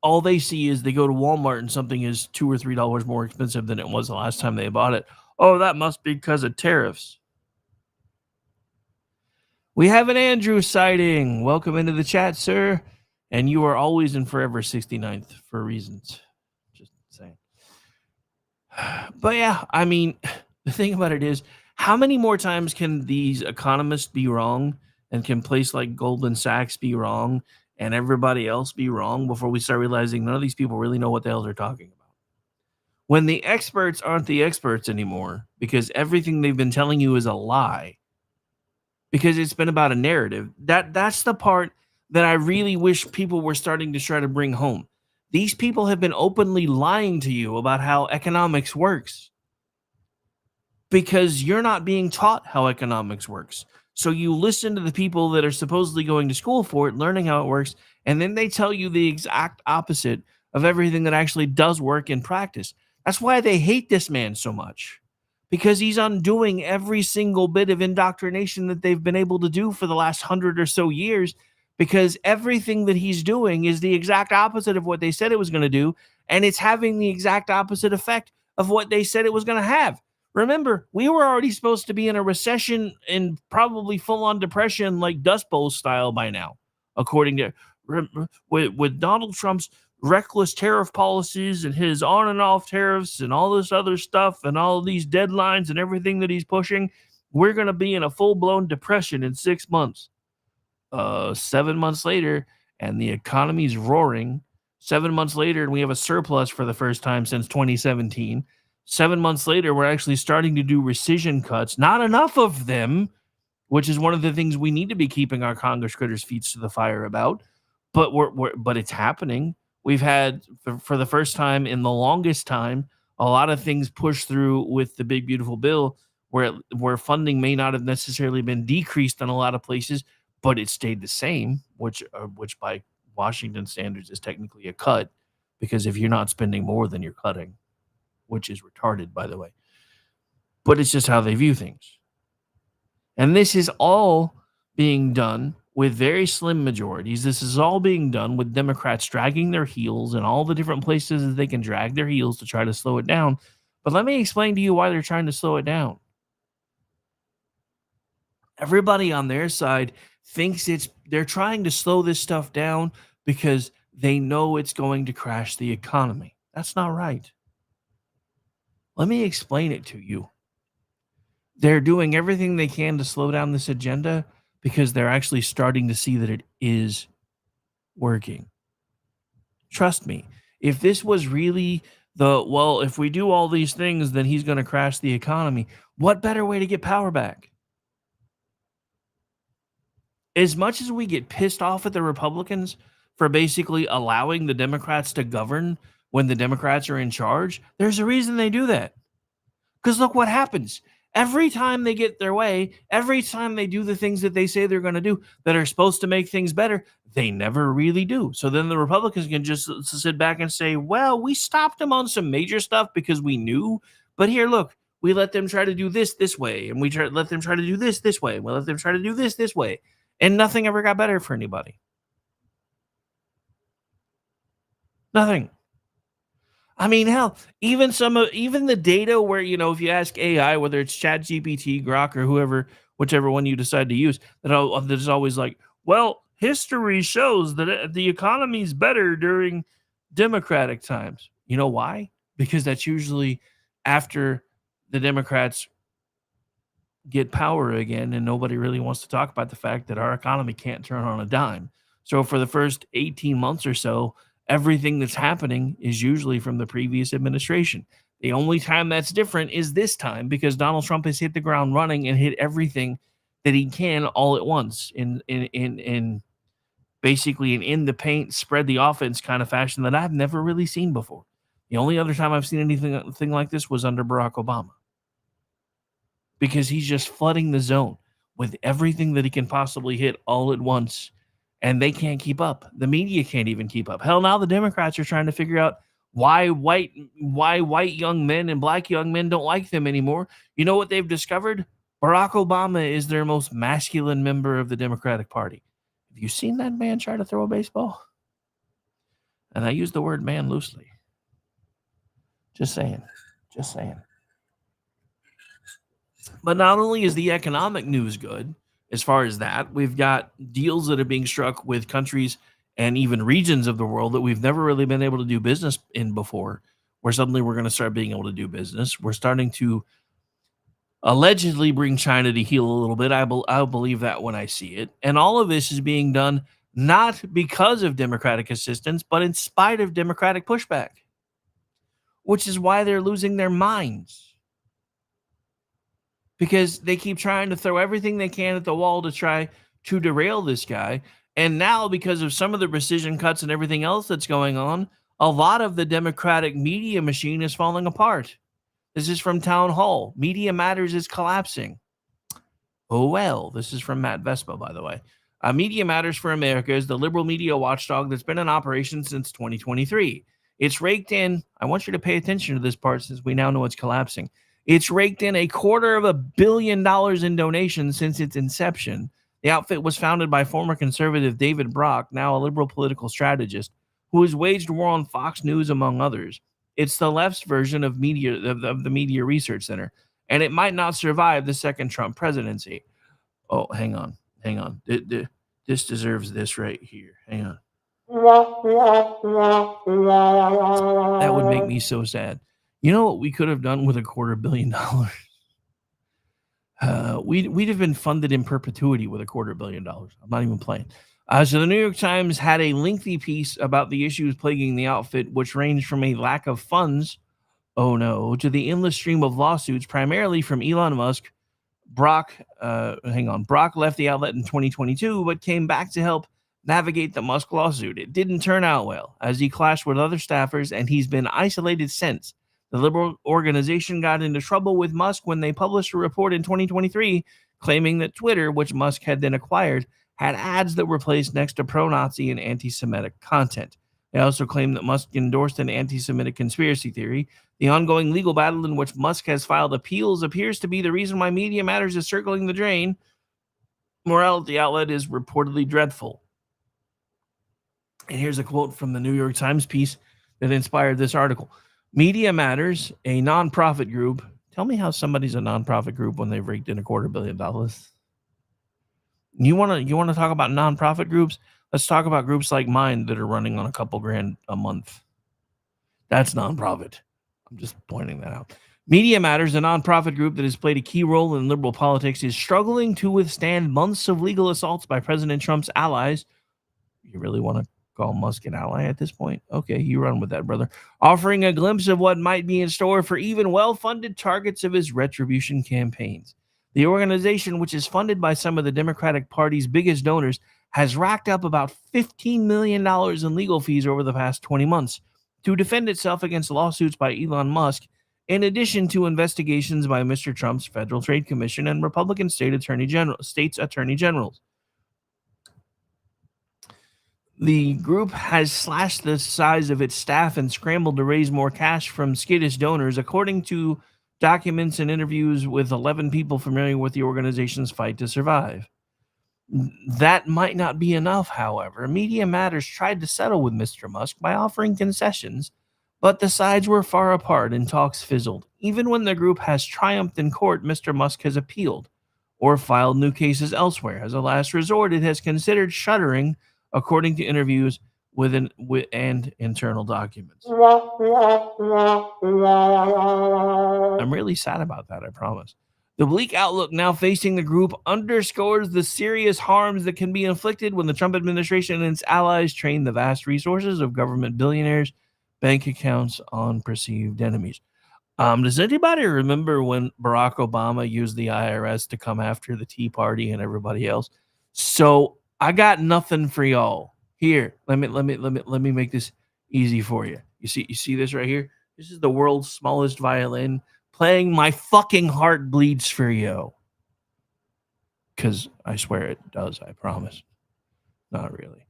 all they see is they go to Walmart and something is $2 or $3 more expensive than it was the last time they bought it. Oh, that must be because of tariffs. We have an Andrew sighting. Welcome into the chat, sir. And you are always and forever 69th for reasons. Just saying. But yeah, I mean, the thing about it is, how many more times can these economists be wrong, and can place like Goldman Sachs be wrong, and everybody else be wrong before we start realizing none of these people really know what the hell they're talking about? When the experts aren't the experts anymore, because everything they've been telling you is a lie, because it's been about a narrative. That's the part that I really wish people were starting to try to bring home. These people have been openly lying to you about how economics works because you're not being taught how economics works. So you listen to the people that are supposedly going to school for it, learning how it works, and then they tell you the exact opposite of everything that actually does work in practice. That's why they hate this man so much, because he's undoing every single bit of indoctrination that they've been able to do for the last 100 or so years, because everything that he's doing is the exact opposite of what they said it was going to do, and it's having the exact opposite effect of what they said it was going to have. Remember, we were already supposed to be in a recession and probably full-on depression like Dust Bowl style by now, according to with Donald Trump's reckless tariff policies and his on and off tariffs and all this other stuff and all these deadlines and everything that he's pushing, we're going to be in a full-blown depression in 6 months. 7 months later, and the economy's roaring. 7 months later, and we have a surplus for the first time since 2017. 7 months later, we're actually starting to do rescission cuts. Not enough of them, which is one of the things we need to be keeping our Congress critters' feet to the fire about. But but it's happening. We've had, for the first time in the longest time, a lot of things pushed through with the big beautiful bill where funding may not have necessarily been decreased in a lot of places, but it stayed the same, which by Washington standards is technically a cut, because if you're not spending more than you're cutting, which is retarded, by the way. But it's just how they view things. And this is all being done with very slim majorities. This is all being done with Democrats dragging their heels in all the different places that they can drag their heels to try to slow it down. But let me explain to you why they're trying to slow it down. Everybody on their side thinks they're trying to slow this stuff down because they know it's going to crash the economy. That's not right. Let me explain it to you. They're doing everything they can to slow down this agenda because they're actually starting to see that it is working. Trust me, if this was really if we do all these things, then he's going to crash the economy. What better way to get power back? As much as we get pissed off at the Republicans for basically allowing the Democrats to govern when the Democrats are in charge, there's a reason they do that. Because look what happens. Every time they get their way, every time they do the things that they say they're going to do that are supposed to make things better, they never really do. So then the Republicans can just sit back and say, well, we stopped them on some major stuff because we knew. But here, look, we let them try to do this way. And we let them try to do this way. And we let them try to do this way. And nothing ever got better for anybody. Nothing. I mean, hell, even the data where, if you ask AI, whether it's ChatGPT, Grok, or whichever one you decide to use, that is always like, well, history shows that the economy's better during Democratic times. You know why? Because that's usually after the Democrats get power again, and nobody really wants to talk about the fact that our economy can't turn on a dime. So for the first 18 months or so, everything that's happening is usually from the previous administration. The only time that's different is this time because Donald Trump has hit the ground running and hit everything that he can all at once in basically an in the paint, spread the offense kind of fashion that I've never really seen before. The only other time I've seen anything like this was under Barack Obama, because he's just flooding the zone with everything that he can possibly hit all at once. And they can't keep up. The media can't even keep up. Hell, now the Democrats are trying to figure out why white young men and black young men don't like them anymore. You know what they've discovered? Barack Obama is their most masculine member of the Democratic Party. Have you seen that man try to throw a baseball? And I use the word man loosely. Just saying. But not only is the economic news good, as far as that, we've got deals that are being struck with countries and even regions of the world that we've never really been able to do business in before, where suddenly we're going to start being able to do business. We're starting to allegedly bring China to heel a little bit. I'll believe that when I see it. And all of this is being done not because of Democratic assistance, but in spite of Democratic pushback, which is why they're losing their minds. Because they keep trying to throw everything they can at the wall to try to derail this guy. And now, because of some of the precision cuts and everything else that's going on, a lot of the Democratic media machine is falling apart. This is from Town Hall. Media Matters is collapsing. Oh, well, this is from Matt Vespa, by the way. Media Matters for America is the liberal media watchdog that's been in operation since 2023. It's raked in, I want you to pay attention to this part since we now know it's collapsing. It's raked in $250 million in donations since its inception. The outfit was founded by former conservative David Brock, now a liberal political strategist, who has waged war on Fox News, among others. It's the left's version of the Media Research Center, and it might not survive the second Trump presidency. Oh, hang on. This deserves this right here. Hang on. That would make me so sad. You know what we could have done with $250 million? We'd have been funded in perpetuity with $250 million. I'm not even playing. So the New York Times had a lengthy piece about the issues plaguing the outfit, which ranged from a lack of funds, oh no, to the endless stream of lawsuits, primarily from Elon Musk. Brock left the outlet in 2022, but came back to help navigate the Musk lawsuit. It didn't turn out well, as he clashed with other staffers, and he's been isolated since. The liberal organization got into trouble with Musk when they published a report in 2023 claiming that Twitter, which Musk had then acquired, had ads that were placed next to pro-Nazi and anti-Semitic content. They also claimed that Musk endorsed an anti-Semitic conspiracy theory. The ongoing legal battle in which Musk has filed appeals appears to be the reason why Media Matters is circling the drain. Morale at the outlet is reportedly dreadful. And here's a quote from the New York Times piece that inspired this article. Media Matters, a nonprofit group. Tell me how somebody's a nonprofit group when they've raked in $250 million. You want to talk about nonprofit groups? Let's talk about groups like mine that are running on a couple grand a month. That's nonprofit. I'm just pointing that out. Media Matters, a nonprofit group that has played a key role in liberal politics, is struggling to withstand months of legal assaults by President Trump's allies. You really want to call Musk an ally at this point? Okay, you run with that, brother. Offering a glimpse of what might be in store for even well-funded targets of his retribution campaigns. The organization, which is funded by some of the Democratic Party's biggest donors, has racked up about $15 million in legal fees over the past 20 months to defend itself against lawsuits by Elon Musk, in addition to investigations by Mr. Trump's Federal Trade Commission and Republican states attorney generals. The group has slashed the size of its staff and scrambled to raise more cash from skittish donors, according to documents and interviews with 11 people familiar with the organization's fight to survive. That might not be enough, however. Media Matters tried to settle with Mr. Musk by offering concessions, but the sides were far apart and talks fizzled. Even when the group has triumphed in court, Mr. Musk has appealed or filed new cases elsewhere. As a last resort, it has considered shuttering, according to interviews and internal documents. I'm really sad about that, I promise. The bleak outlook now facing the group underscores the serious harms that can be inflicted when the Trump administration and its allies train the vast resources of government billionaires' bank accounts on perceived enemies. Does anybody remember when Barack Obama used the IRS to come after the Tea Party and everybody else? So I got nothing for y'all. Here, let me make this easy for you. You see this right here? This is the world's smallest violin playing My Fucking Heart Bleeds for You. Because I swear it does, I promise. Not really.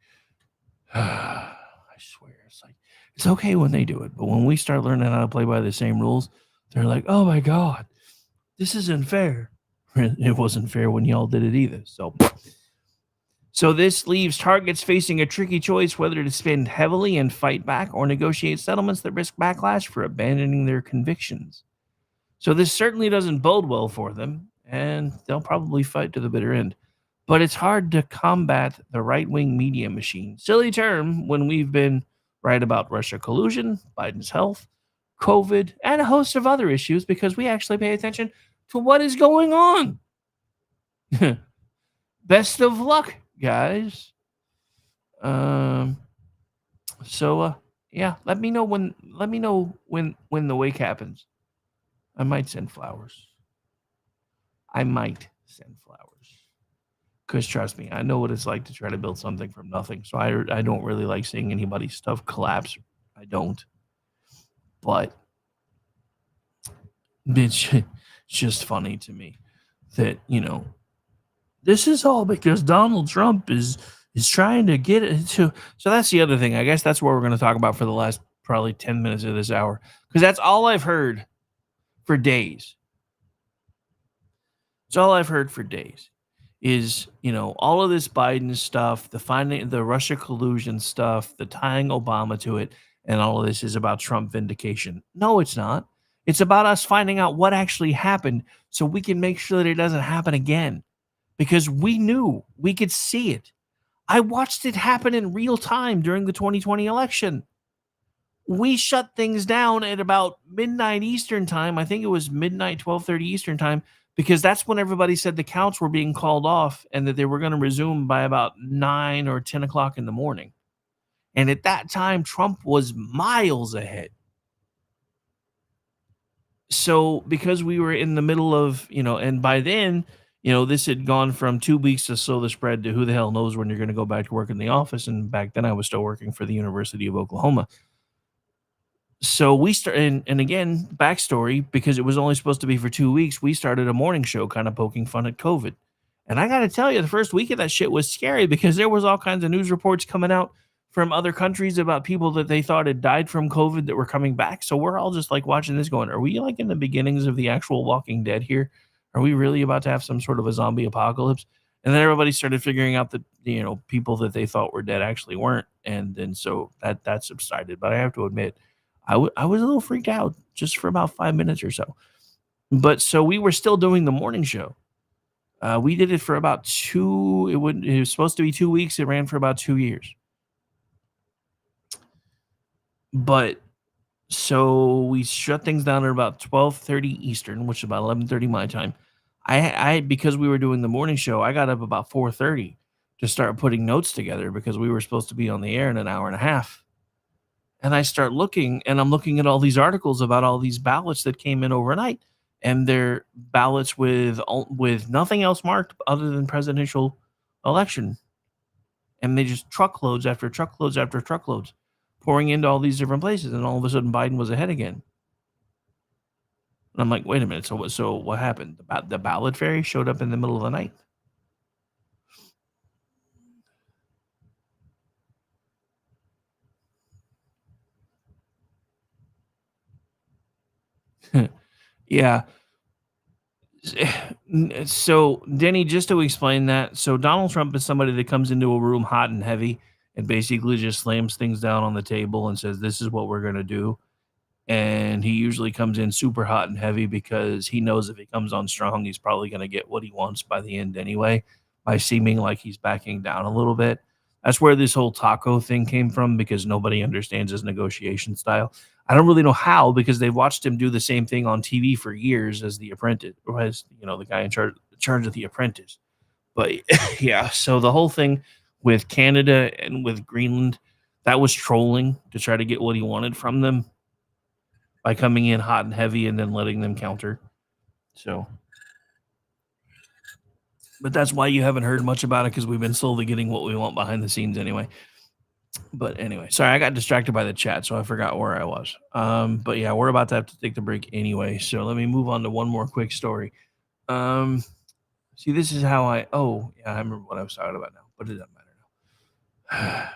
I swear. It's okay when they do it, but when we start learning how to play by the same rules, they're like, oh my God, this isn't fair. It wasn't fair when y'all did it either. So this leaves targets facing a tricky choice whether to spend heavily and fight back or negotiate settlements that risk backlash for abandoning their convictions. So this certainly doesn't bode well for them, and they'll probably fight to the bitter end. But it's hard to combat the right-wing media machine. Silly term when we've been right about Russia collusion, Biden's health, COVID, and a host of other issues because we actually pay attention to what is going on. Best of luck, guys. Yeah, let me know when the wake happens. I might send flowers. Because trust me, I know what it's like to try to build something from nothing. So I don't really like seeing anybody's stuff collapse. I don't. But it's just funny to me that, this is all because Donald Trump is trying to get it to. So that's the other thing. I guess that's what we're going to talk about for the last probably 10 minutes of this hour. Because that's all I've heard for days. It's all I've heard for days. Is, all of this Biden stuff, the Russia collusion stuff, the tying Obama to it, and all of this is about Trump vindication. No, it's not. It's about us finding out what actually happened so we can make sure that it doesn't happen again. Because we knew, we could see it. I watched it happen in real time during the 2020 election. We shut things down at about midnight Eastern time. I think it was midnight, 12:30 Eastern time, because that's when everybody said the counts were being called off and that they were going to resume by about 9 or 10 o'clock in the morning. And at that time, Trump was miles ahead. So because we were in the middle of, and by then, this had gone from 2 weeks to slow the spread to who the hell knows when you're going to go back to work in the office. And back then I was still working for the University of Oklahoma. So we started, and again, backstory, because it was only supposed to be for 2 weeks, we started a morning show kind of poking fun at COVID. And I got to tell you, the first week of that shit was scary because there was all kinds of news reports coming out from other countries about people that they thought had died from COVID that were coming back. So we're all just like watching this going, are we like in the beginnings of the actual Walking Dead here? Are we really about to have some sort of a zombie apocalypse? And then everybody started figuring out that, people that they thought were dead actually weren't. And then so that subsided. But I have to admit, I was a little freaked out just for about 5 minutes or so. But so we were still doing the morning show. We did it for about it was supposed to be 2 weeks. It ran for about 2 years. But so we shut things down at about 12:30 Eastern, which is about 11:30 my time. I because we were doing the morning show, I got up about 4:30 to start putting notes together because we were supposed to be on the air in an hour and a half. And I start looking, and I'm looking at all these articles about all these ballots that came in overnight, and they're ballots with nothing else marked other than presidential election. And they just truckloads after truckloads after truckloads pouring into all these different places, and all of a sudden Biden was ahead again. And I'm like, wait a minute, so what happened? The ballot fairy showed up in the middle of the night? Yeah. So, Denny, just to explain that, so Donald Trump is somebody that comes into a room hot and heavy and basically just slams things down on the table and says, this is what we're going to do. And he usually comes in super hot and heavy because he knows if he comes on strong, he's probably going to get what he wants by the end anyway, by seeming like he's backing down a little bit. That's where this whole taco thing came from, because nobody understands his negotiation style. I don't really know how, because they've watched him do the same thing on TV for years as the apprentice, or as the guy in charge of the apprentice. But yeah, so the whole thing with Canada and with Greenland, that was trolling to try to get what he wanted from them by coming in hot and heavy and then letting them counter. So, but that's why you haven't heard much about it, because we've been slowly getting what we want behind the scenes anyway. But anyway, sorry, I got distracted by the chat, so I forgot where I was. But yeah, we're about to have to take the break anyway. So let me move on to one more quick story. See, this is how I remember what I was talking about now, but it doesn't matter now.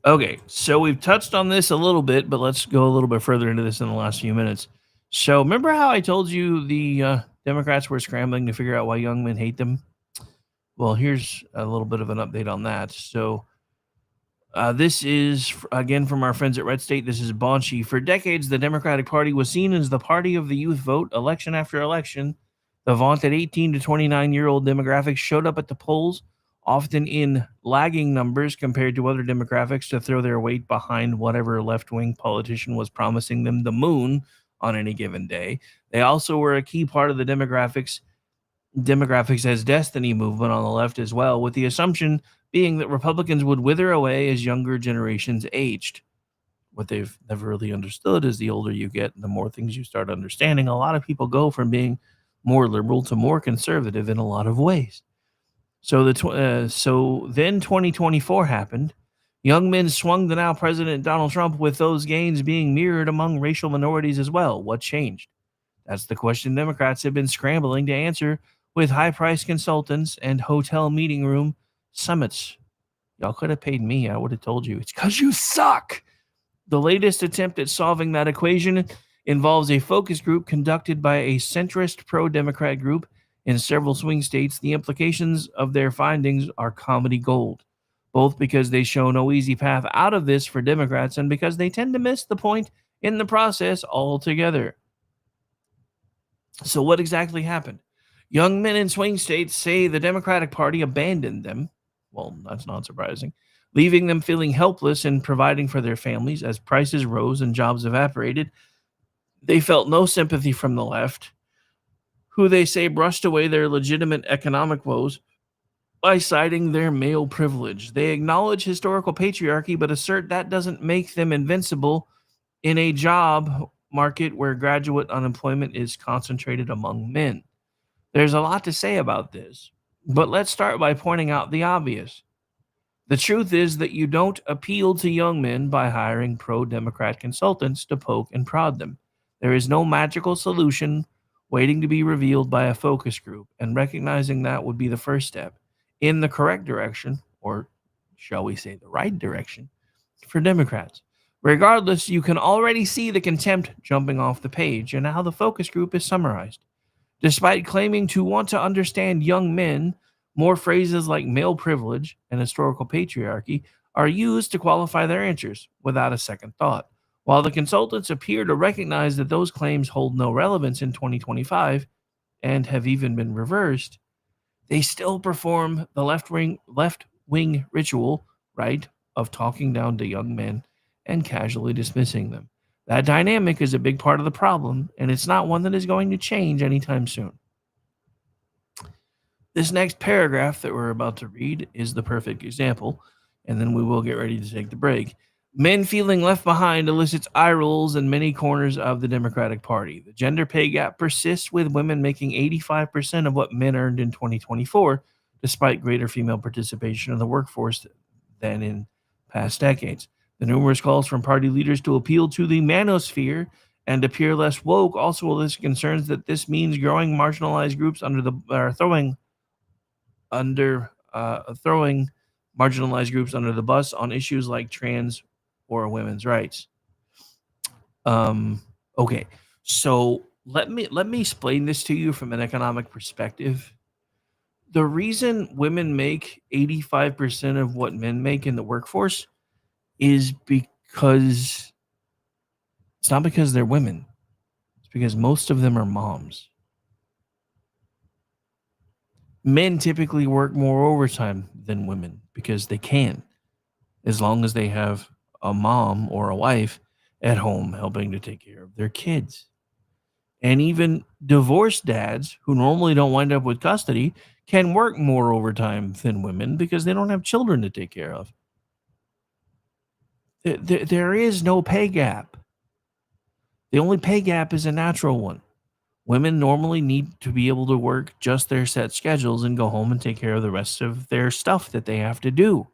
Okay, so we've touched on this a little bit, but let's go a little bit further into this in the last few minutes. So remember how I told you the Democrats were scrambling to figure out why young men hate them? Well, here's a little bit of an update on that. So this is, again, from our friends at Red State. This is Bonchi. For decades, the Democratic Party was seen as the party of the youth vote, election after election. The vaunted 18 to 29-year-old demographic showed up at the polls, often in lagging numbers compared to other demographics, to throw their weight behind whatever left-wing politician was promising them the moon on any given day. They also were a key part of the demographics as destiny movement on the left as well, with the assumption being that Republicans would wither away as younger generations aged. What they've never really understood is the older you get and the more things you start understanding, a lot of people go from being more liberal to more conservative in a lot of ways. So then 2024 happened. Young men swung to now President Donald Trump, with those gains being mirrored among racial minorities as well. What changed? That's the question Democrats have been scrambling to answer with high-priced consultants and hotel meeting room summits. Y'all could have paid me. I would have told you. It's because you suck. The latest attempt at solving that equation involves a focus group conducted by a centrist pro-Democrat group in several swing states. The implications of their findings are comedy gold, both because they show no easy path out of this for Democrats and because they tend to miss the point in the process altogether. So what exactly happened? Young men in swing states say the Democratic Party abandoned them. Well, that's not surprising, leaving them feeling helpless in providing for their families as prices rose and jobs evaporated. They felt no sympathy from the left, who they say brushed away their legitimate economic woes by citing their male privilege. They acknowledge historical patriarchy, but assert that doesn't make them invincible in a job market where graduate unemployment is concentrated among men. There's a lot to say about this, but let's start by pointing out the obvious. The truth is that you don't appeal to young men by hiring pro Democrat consultants to poke and prod them. There is no magical solution waiting to be revealed by a focus group, and recognizing that would be the first step in the correct direction, or shall we say the right direction, for Democrats. Regardless, you can already see the contempt jumping off the page and how the focus group is summarized. Despite claiming to want to understand young men, more phrases like male privilege and historical patriarchy are used to qualify their answers without a second thought. While the consultants appear to recognize that those claims hold no relevance in 2025 and have even been reversed, they still perform the left-wing ritual, right, of talking down to young men and casually dismissing them. That dynamic is a big part of the problem, and it's not one that is going to change anytime soon. This next paragraph that we're about to read is the perfect example, and then we will get ready to take the break. Men feeling left behind elicits eye rolls in many corners of the Democratic Party. The gender pay gap persists, with women making 85% of what men earned in 2024, despite greater female participation in the workforce than in past decades. The numerous calls from party leaders to appeal to the manosphere and appear less woke also elicit concerns that this means growing marginalized groups throwing marginalized groups under the bus on issues like trans or women's rights. Okay, so let me explain this to you from an economic perspective. The reason women make 85% of what men make in the workforce is because it's not because they're women. It's because most of them are moms. Men typically work more overtime than women because they can, as long as they have a mom or a wife at home helping to take care of their kids. And even divorced dads who normally don't wind up with custody can work more overtime than women because they don't have children to take care of. There is no pay gap. The only pay gap is a natural one. Women normally need to be able to work just their set schedules and go home and take care of the rest of their stuff that they have to do.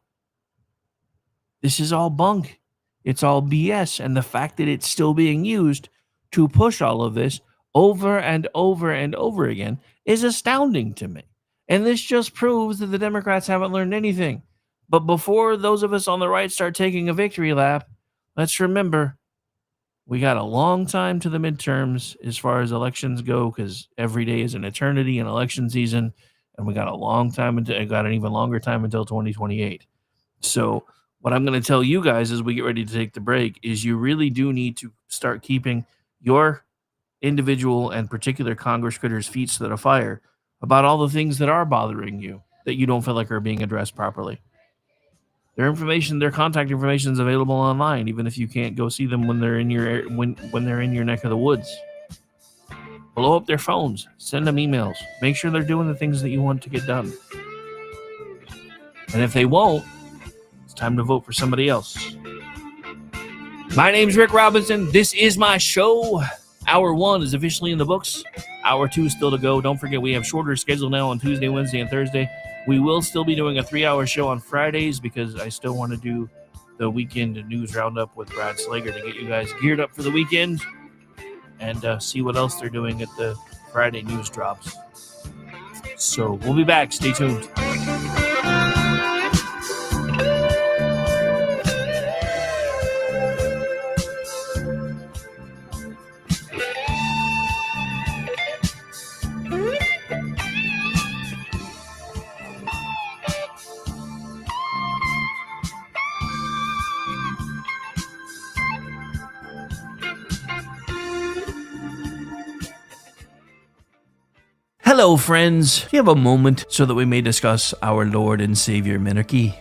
This is all bunk. It's all BS. And the fact that it's still being used to push all of this over and over and over again is astounding to me. And this just proves that the Democrats haven't learned anything. But before those of us on the right start taking a victory lap, let's remember we got a long time to the midterms as far as elections go, because every day is an eternity in election season, and we got a long time until got an even longer time until 2028. So what I'm going to tell you guys as we get ready to take the break is you really do need to start keeping your individual and particular Congress critters' feet to the fire about all the things that are bothering you that you don't feel like are being addressed properly. Their information, their contact information is available online, even if you can't go see them when they're in your when they're in your neck of the woods. Blow up their phones, send them emails, make sure they're doing the things that you want to get done. And if they won't, it's time to vote for somebody else. My name's Rick Robinson. This is my show. Hour 1 is officially in the books. Hour 2 is still to go. Don't forget we have shorter schedule now on Tuesday, Wednesday, and Thursday. We will still be doing a 3-hour show on Fridays because I still want to do the weekend news roundup with Brad Slager to get you guys geared up for the weekend and see what else they're doing at the Friday news drops. So we'll be back. Stay tuned. Hello, friends. Do you have a moment so that we may discuss our Lord and Savior Minarchy?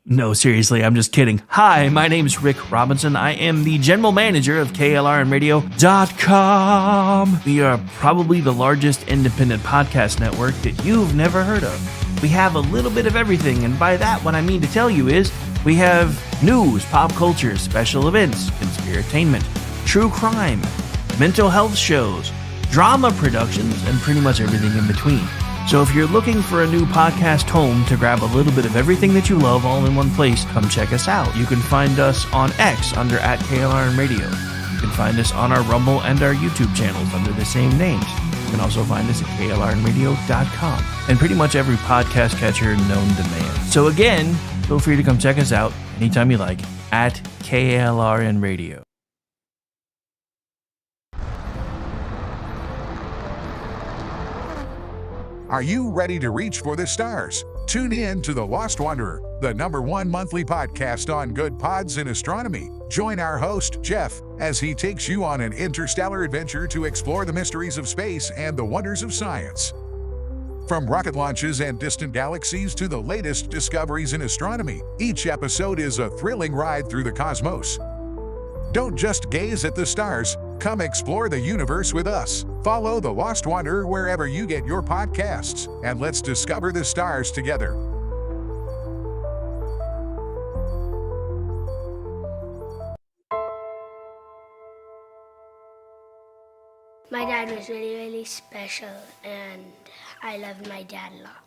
No, seriously, I'm just kidding. Hi, my name's Rick Robinson. I am the general manager of KLRNradio.com. We are probably the largest independent podcast network that you've never heard of. We have a little bit of everything, and by that, what I mean to tell you is we have news, pop culture, special events, conspiratainment, true crime, mental health shows, drama productions, and pretty much everything in between. So if you're looking for a new podcast home to grab a little bit of everything that you love all in one place, come check us out. You can find us on X under @KLRNradio. You can find us on our Rumble and our YouTube channels under the same names. You can also find us at KLRNradio.com and pretty much every podcast catcher known to man. So again, feel free to come check us out anytime you like at KLRNradio.
Are you ready to reach for the stars? Tune in to The Lost Wanderer, the #1 monthly podcast on good pods in astronomy. Join our host, Jeff, as he takes you on an interstellar adventure to explore the mysteries of space and the wonders of science. From rocket launches and distant galaxies to the latest discoveries in astronomy, each episode is a thrilling ride through the cosmos. Don't just gaze at the stars, come explore the universe with us. Follow The Lost Wanderer wherever you get your podcasts, and let's discover the stars together.
My dad was really, really special, and I loved my dad a lot.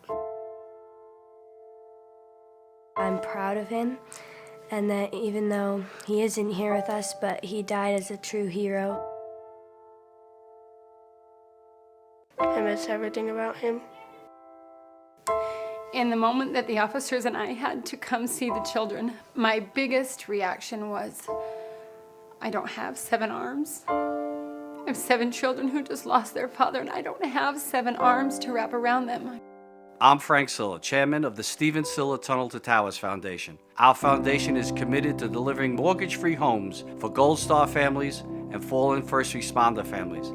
I'm proud of him, and that even though he isn't here with us, but he died as a true hero.
I miss everything about him.
In the moment that the officers and I had to come see the children, my biggest reaction was, I don't have 7 arms. I have 7 children who just lost their father, and I don't have 7 arms to wrap around them.
I'm Frank Silla, chairman of the Stephen Silla Tunnel to Towers Foundation. Our foundation is committed to delivering mortgage-free homes for Gold Star families and fallen first responder families.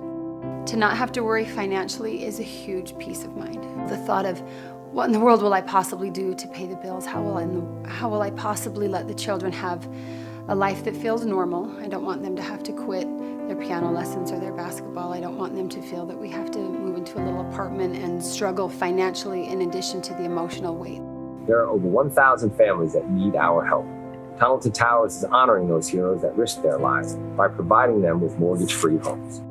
To not have to worry financially is a huge peace of mind. The thought of, what in the world will I possibly do to pay the bills? How will I possibly let the children have a life that feels normal? I don't want them to have to quit their piano lessons or their basketball. I don't want them to feel that we have to move into a little apartment and struggle financially in addition to the emotional weight.
There are over 1,000 families that need our help. Tunnel to Towers is honoring those heroes that risk their lives by providing them with mortgage-free homes.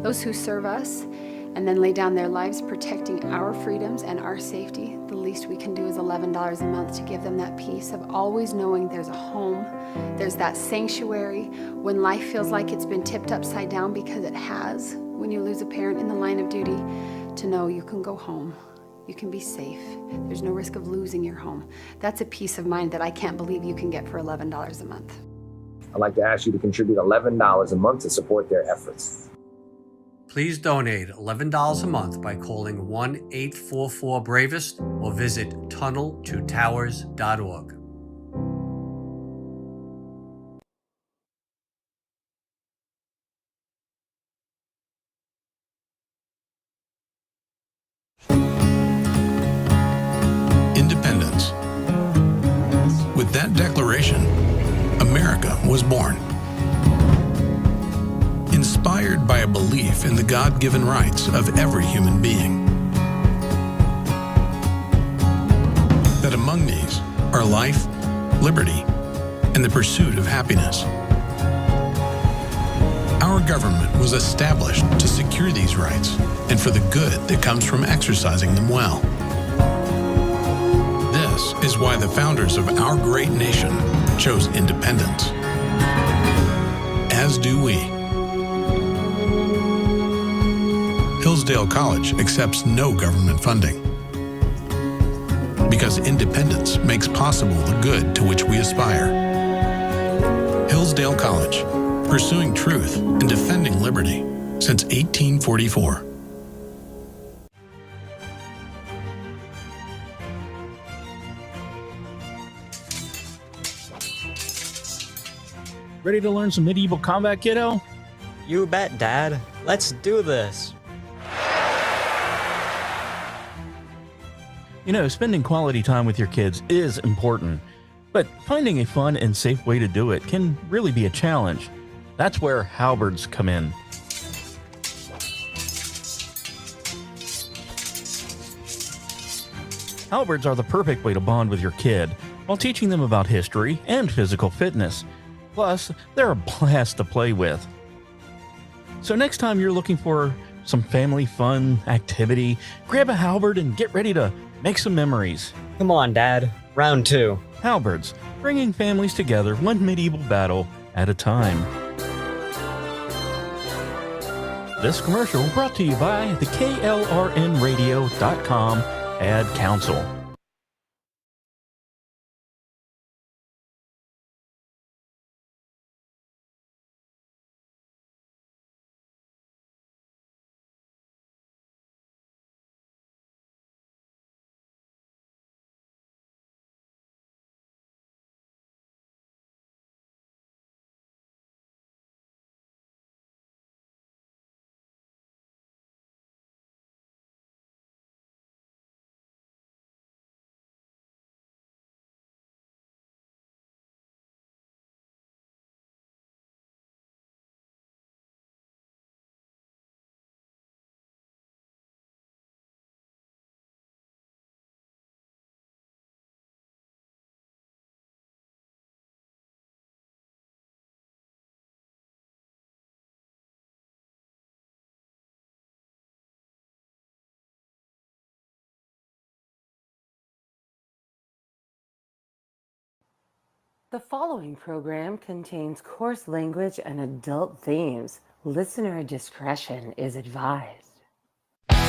Those who serve us and then lay down their lives protecting our freedoms and our safety, the least we can do is $11 a month to give them that peace of always knowing there's a home, there's that sanctuary when life feels like it's been tipped upside down, because it has, when you lose a parent in the line of duty, to know you can go home, you can be safe, there's no risk of losing your home. That's a peace of mind that I can't believe you can get for $11 a month.
I'd like to ask you to contribute $11 a month to support their efforts.
Please donate $11 a month by calling 1-844-BRAVEST or visit tunneltotowers.org.
Independence. With that declaration, America was born. Inspired by a belief in the God-given rights of every human being. That among these are life, liberty, and the pursuit of happiness. Our government was established to secure these rights and for the good that comes from exercising them well. This is why the founders of our great nation chose independence. As do we. Hillsdale College accepts no government funding because independence makes possible the good to which we aspire. Hillsdale College, pursuing truth and defending liberty since 1844.
Ready to learn some medieval combat, kiddo?
You bet, Dad. Let's do this.
You know, spending quality time with your kids is important, but finding a fun and safe way to do it can really be a challenge. That's where halberds come in. Halberds are the perfect way to bond with your kid while teaching them about history and physical fitness. Plus, they're a blast to play with. So next time you're looking for some family fun activity, grab a halberd and get ready to make some memories.
Come on, Dad. Round 2.
Halberds, bringing families together one medieval battle at a time. This commercial brought to you by the KLRNradio.com Ad Council.
The following program contains coarse language and adult themes. Listener discretion is advised.
From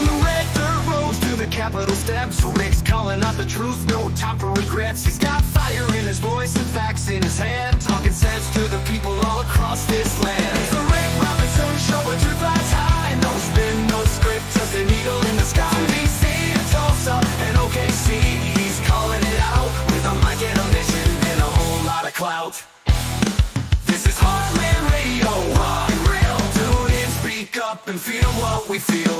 the red dirt roads to the Capitol steps, Rick's calling out the truth, no time for regrets. He's got fire in his voice and facts in his hand, talking sense to the people all across this land. It's the Rick Robinson Show, where truth lies high, no spin, no script, just a needle in the sky. From DC to Tulsa and OKC, he's calling it out with a mic and a mission and a whole lot of clout. This is Heartland Radio, raw and real. Tune in, speak up, and feel what we feel.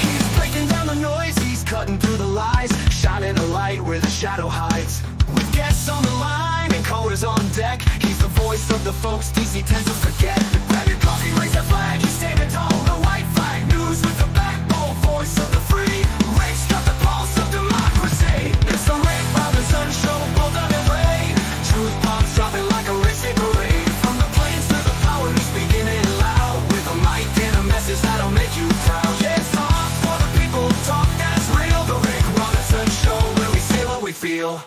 He's breaking down the noise, he's cutting through the lies, shining a light where the shadow hides. With guests on the line and coders on deck, he's the voice of the folks DC tends to forget. Grab your coffee, raise a flag, he's standing tall. The white flag news with the backbone voice of the free. Rick's got the pulse of democracy. It's the Rick Robinson Show, both on the way. Truth bombs dropping like a racing parade. From the plains to the power, he's speaking it loud with a mic and a message that'll make you proud. Yeah, it's talk for the people, talk that's real. The Rick Robinson Show, where we say what we feel.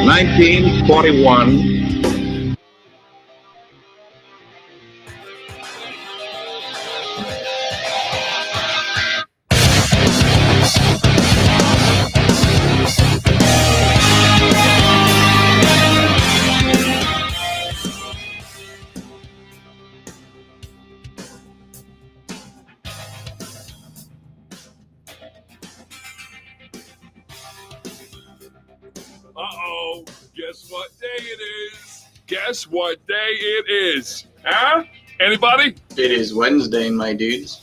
$19.41. Uh-oh, guess what day it is? Guess what day it is? Huh? Anybody?
It is Wednesday, my dudes.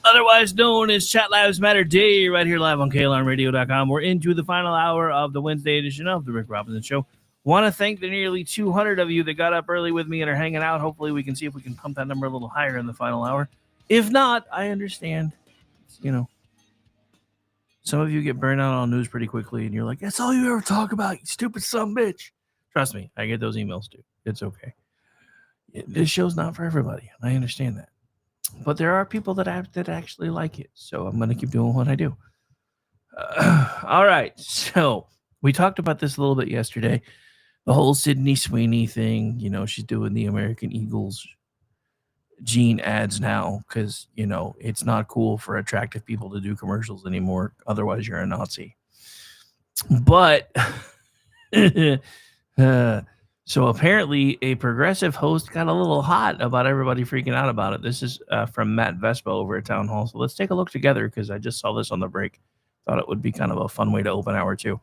Otherwise known as ChatLivesMatter Day, right here live on KLRNradio.com. We're into the final hour of the Wednesday edition of the Rick Robinson Show. Want to thank the nearly 200 of you that got up early with me and are hanging out. Hopefully we can see if we can pump that number a little higher in the final hour. If not, I understand. You know, some of you get burned out on news pretty quickly, and you're like, that's all you ever talk about, you stupid son of a bitch. Trust me, I get those emails too. It's okay. This show's not for everybody. I understand that. But there are people that actually like it. So I'm going to keep doing what I do. All right. So we talked about this a little bit yesterday. The whole Sydney Sweeney thing. You know, she's doing the American Eagles jean ads now because, you know, it's not cool for attractive people to do commercials anymore. Otherwise, you're a Nazi. But so apparently a progressive host got a little hot about everybody freaking out about it. This is from Matt Vespa over at Town Hall. So let's take a look together because I just saw this on the break. Thought it would be kind of a fun way to open hour two.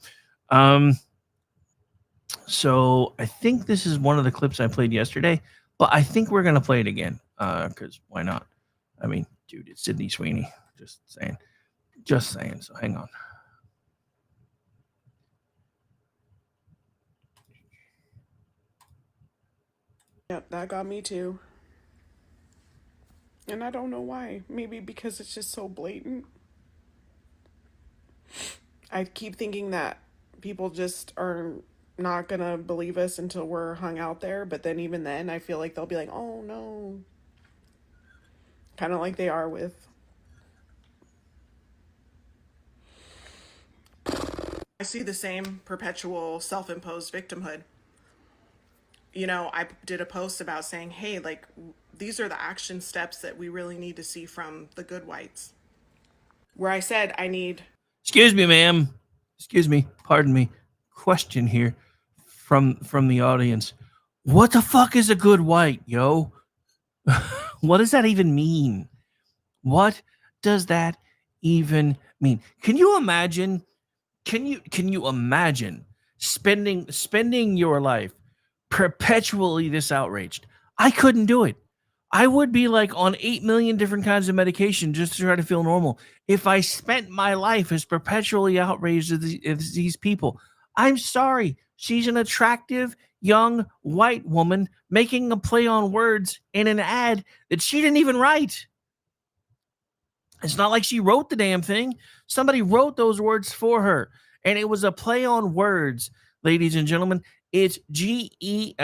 So I think this is one of the clips I played yesterday, but I think we're going to play it again because why not? I mean, dude, it's Sydney Sweeney. Just saying. So hang on.
Yep, that got me too. And I don't know why. Maybe because it's just so blatant. I keep thinking that people just are not gonna believe us until we're hung out there, but then even then I feel like they'll be like, oh no. Kind of like they are with I see the same perpetual self-imposed victimhood. You know, I did a post about saying, hey, like, these are the action steps that we really need to see from the good whites. Where I said I need...
Excuse me, ma'am. Excuse me. Pardon me. Question here from the audience. What the fuck is a good white, yo? What does that even mean? What does that even mean? Can you imagine? Can you imagine spending your life perpetually this outraged? I couldn't do it. I would be like on 8 million different kinds of medication just to try to feel normal if I spent my life as perpetually outraged as these people. I'm sorry. She's an attractive, young, white woman making a play on words in an ad that she didn't even write. It's not like she wrote the damn thing. Somebody wrote those words for her. And it was a play on words, ladies and gentlemen. It's Jeans,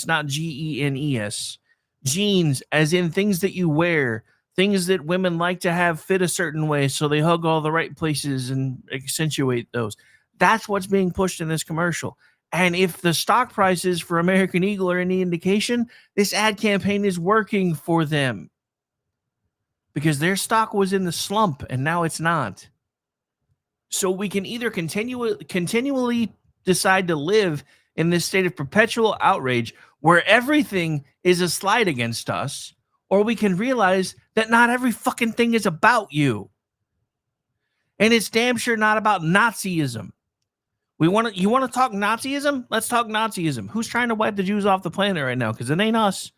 not Genes. Jeans, as in things that you wear, things that women like to have fit a certain way so they hug all the right places and accentuate those. That's what's being pushed in this commercial. And if the stock prices for American Eagle are any indication, this ad campaign is working for them. Because their stock was in the slump and now it's not. So we can either continually decide to live in this state of perpetual outrage where everything is a slight against us, or we can realize that not every fucking thing is about you. And it's damn sure not about Nazism. You want to talk Nazism? Let's talk Nazism. Who's trying to wipe the Jews off the planet right now? Because it ain't us.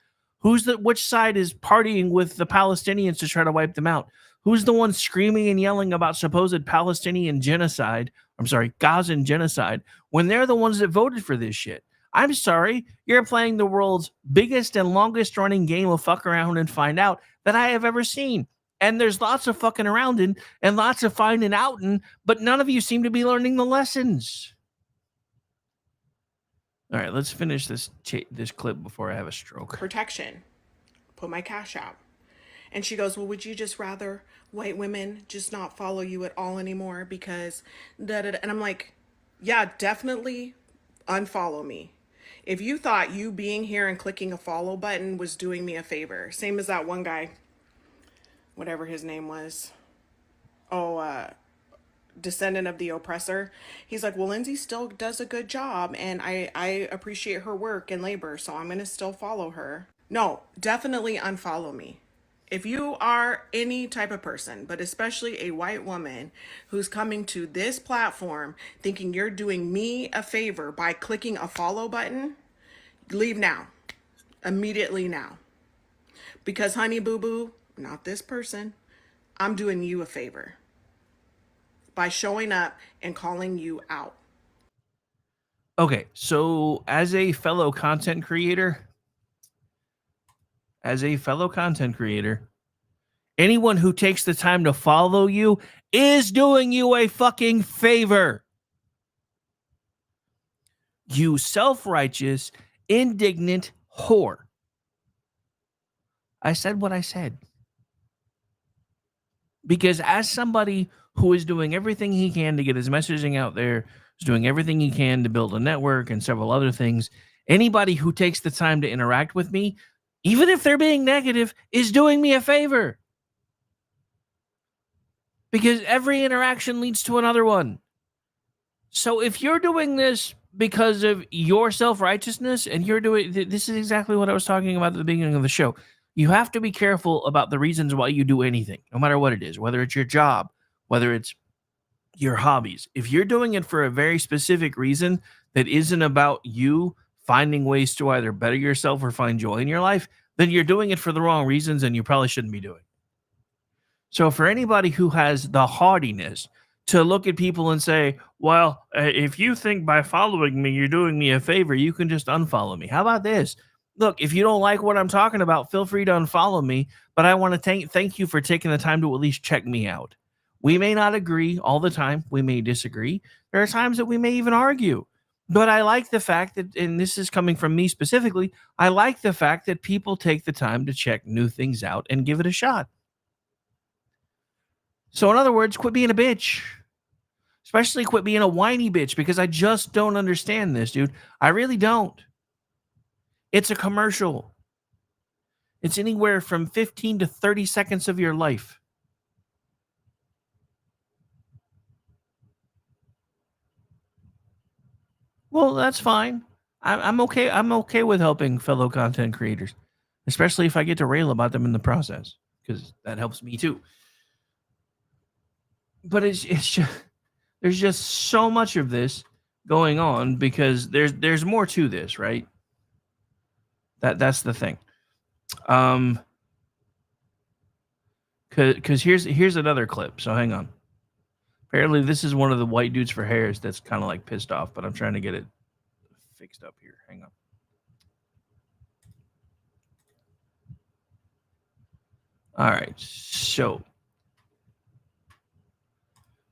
Which side is partying with the Palestinians to try to wipe them out? Who's the one screaming and yelling about supposed Palestinian genocide? I'm sorry, Gazan genocide, when they're the ones that voted for this shit. I'm sorry, you're playing the world's biggest and longest running game of fuck around and find out that I have ever seen. And there's lots of fucking around and lots of finding out, but none of you seem to be learning the lessons. All right, let's finish this clip before I have a stroke.
Protection. Put my cash out. And she goes, well, would you just rather white women just not follow you at all anymore because da-da-da. And I'm like, yeah, definitely unfollow me. If you thought you being here and clicking a follow button was doing me a favor, same as that one guy, whatever his name was. Descendant of the oppressor. He's like, well, Lindsay still does a good job and I appreciate her work and labor, so I'm going to still follow her. No, definitely unfollow me. If you are any type of person, but especially a white woman who's coming to this platform thinking you're doing me a favor by clicking a follow button, leave now. Immediately now. Because honey boo boo, not this person, I'm doing you a favor by showing up and calling you out.
Okay, so as a fellow content creator, anyone who takes the time to follow you is doing you a fucking favor. You self-righteous, indignant whore. I said what I said. Because as somebody who is doing everything he can to get his messaging out there, is doing everything he can to build a network and several other things, anybody who takes the time to interact with me, even if they're being negative, is doing me a favor. Because every interaction leads to another one. So if you're doing this because of your self-righteousness, and you're doing, this is exactly what I was talking about at the beginning of the show. You have to be careful about the reasons why you do anything, no matter what it is, whether it's your job, whether it's your hobbies. If you're doing it for a very specific reason that isn't about you finding ways to either better yourself or find joy in your life, then you're doing it for the wrong reasons and you probably shouldn't be doing it. So for anybody who has the haughtiness to look at people and say, well, if you think by following me, you're doing me a favor, you can just unfollow me. How about this? Look, if you don't like what I'm talking about, feel free to unfollow me, but I want to thank you for taking the time to at least check me out. We may not agree all the time. We may disagree. There are times that we may even argue. But I like the fact that, and this is coming from me specifically, I like the fact that people take the time to check new things out and give it a shot. So in other words, quit being a bitch. Especially quit being a whiny bitch, because I just don't understand this, dude. I really don't. It's a commercial. It's anywhere from 15 to 30 seconds of your life. Well, that's fine. I'm okay. I'm okay with helping fellow content creators, especially if I get to rail about them in the process, because that helps me too. But it's just, there's just so much of this going on, because there's more to this, right? That's the thing. Because here's another clip. So hang on. Apparently, this is one of the white dudes for hairs that's kind of like pissed off, but I'm trying to get it fixed up here. Hang on. All right. So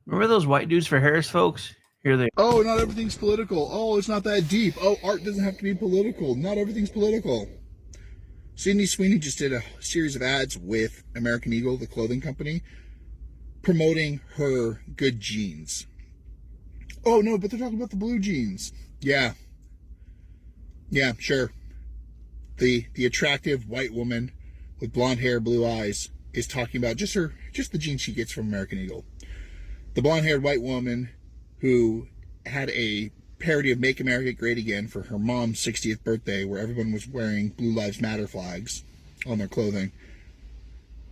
remember those white dudes for hairs, folks? Here they.
Oh, not everything's political. Oh, it's not that deep. Oh, art doesn't have to be political. Not everything's political. Sydney Sweeney just did a series of ads with American Eagle, the clothing company, promoting her good jeans. Oh, no, but they're talking about the blue jeans. Yeah. Yeah, sure. The attractive white woman with blonde hair, blue eyes is talking about just the jeans she gets from American Eagle. The blonde-haired white woman who had a parody of Make America Great Again for her mom's 60th birthday, where everyone was wearing Blue Lives Matter flags on their clothing.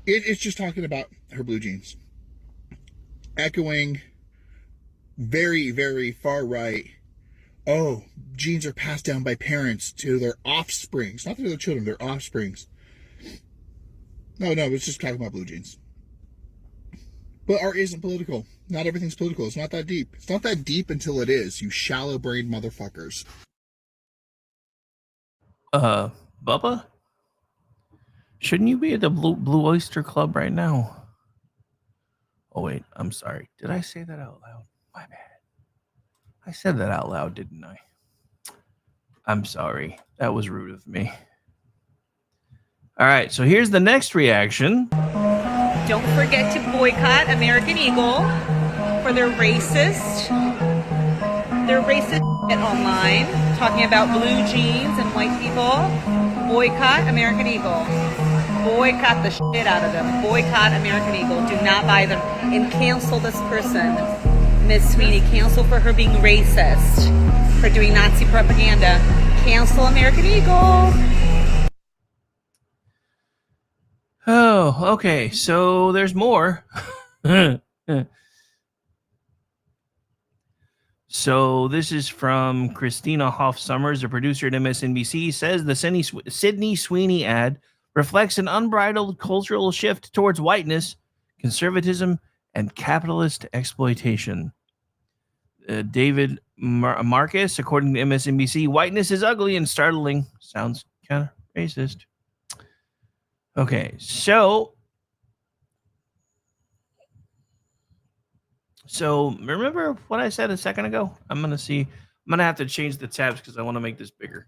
It's just talking about her blue jeans. Echoing very, very far right. Oh, genes are passed down by parents to their offsprings. Not to their children, their offsprings. No, it's just talking about blue jeans. But art isn't political. Not everything's political. It's not that deep. It's not that deep until it is, you shallow-brained motherfuckers.
Bubba? Shouldn't you be at the Blue Oyster Club right now? Oh, wait. I'm sorry. Did I say that out loud? My bad. I said that out loud, didn't I? I'm sorry. That was rude of me. All right. So here's the next reaction.
Don't forget to boycott American Eagle for their racist shit online, talking about blue jeans and white people. Boycott American Eagle. Boycott the shit out of them. Boycott American Eagle. Do not buy them. And cancel this person, Miss Sweeney. Cancel for her being racist, for doing Nazi propaganda. Cancel American Eagle.
Oh, okay. So there's more. So this is from Christina Hoff Summers, a producer at MSNBC, says the Sydney Sweeney ad reflects an unbridled cultural shift towards whiteness, conservatism, and capitalist exploitation. David Marcus, according to MSNBC, whiteness is ugly and startling. Sounds kind of racist. Okay, so remember what I said a second ago? I'm going to have to change the tabs because I want to make this bigger.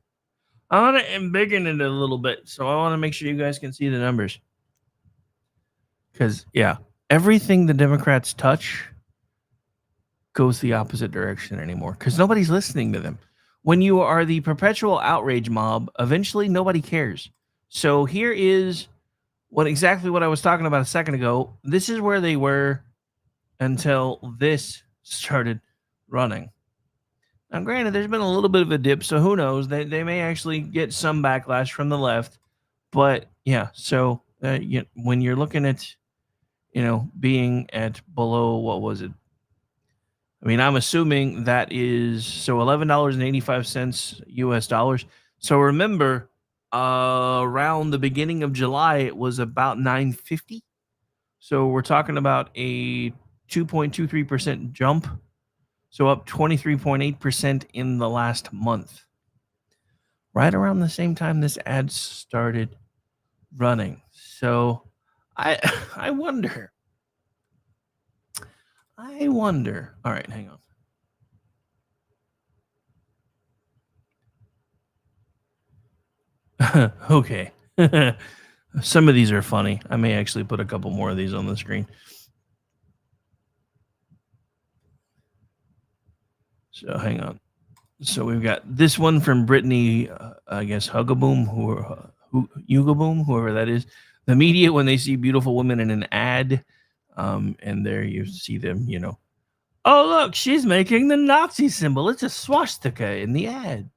I want to embiggen it a little bit, so I want to make sure you guys can see the numbers. Because, yeah, everything the Democrats touch goes the opposite direction anymore because nobody's listening to them. When you are the perpetual outrage mob, eventually nobody cares. So here is exactly what I was talking about a second ago. This is where they were until this started running. Now, granted, there's been a little bit of a dip, so who knows? They may actually get some backlash from the left. But yeah, so when you're looking at, being at below, what was it? I mean, I'm assuming that is so $11.85 US dollars. So remember, around the beginning of July, it was about $9.50. So we're talking about a 2.23% jump. So up 23.8% in the last month. Right around the same time this ad started running. So I wonder. All right, hang on. Okay. Some of these are funny. I may actually put a couple more of these on the screen. So hang on. So we've got this one from Brittany, I guess Hugaboom, Hugaboom, whoever that is. The media, when they see beautiful women in an ad, and there you see them, oh, look, she's making the Nazi symbol. It's a swastika in the ad.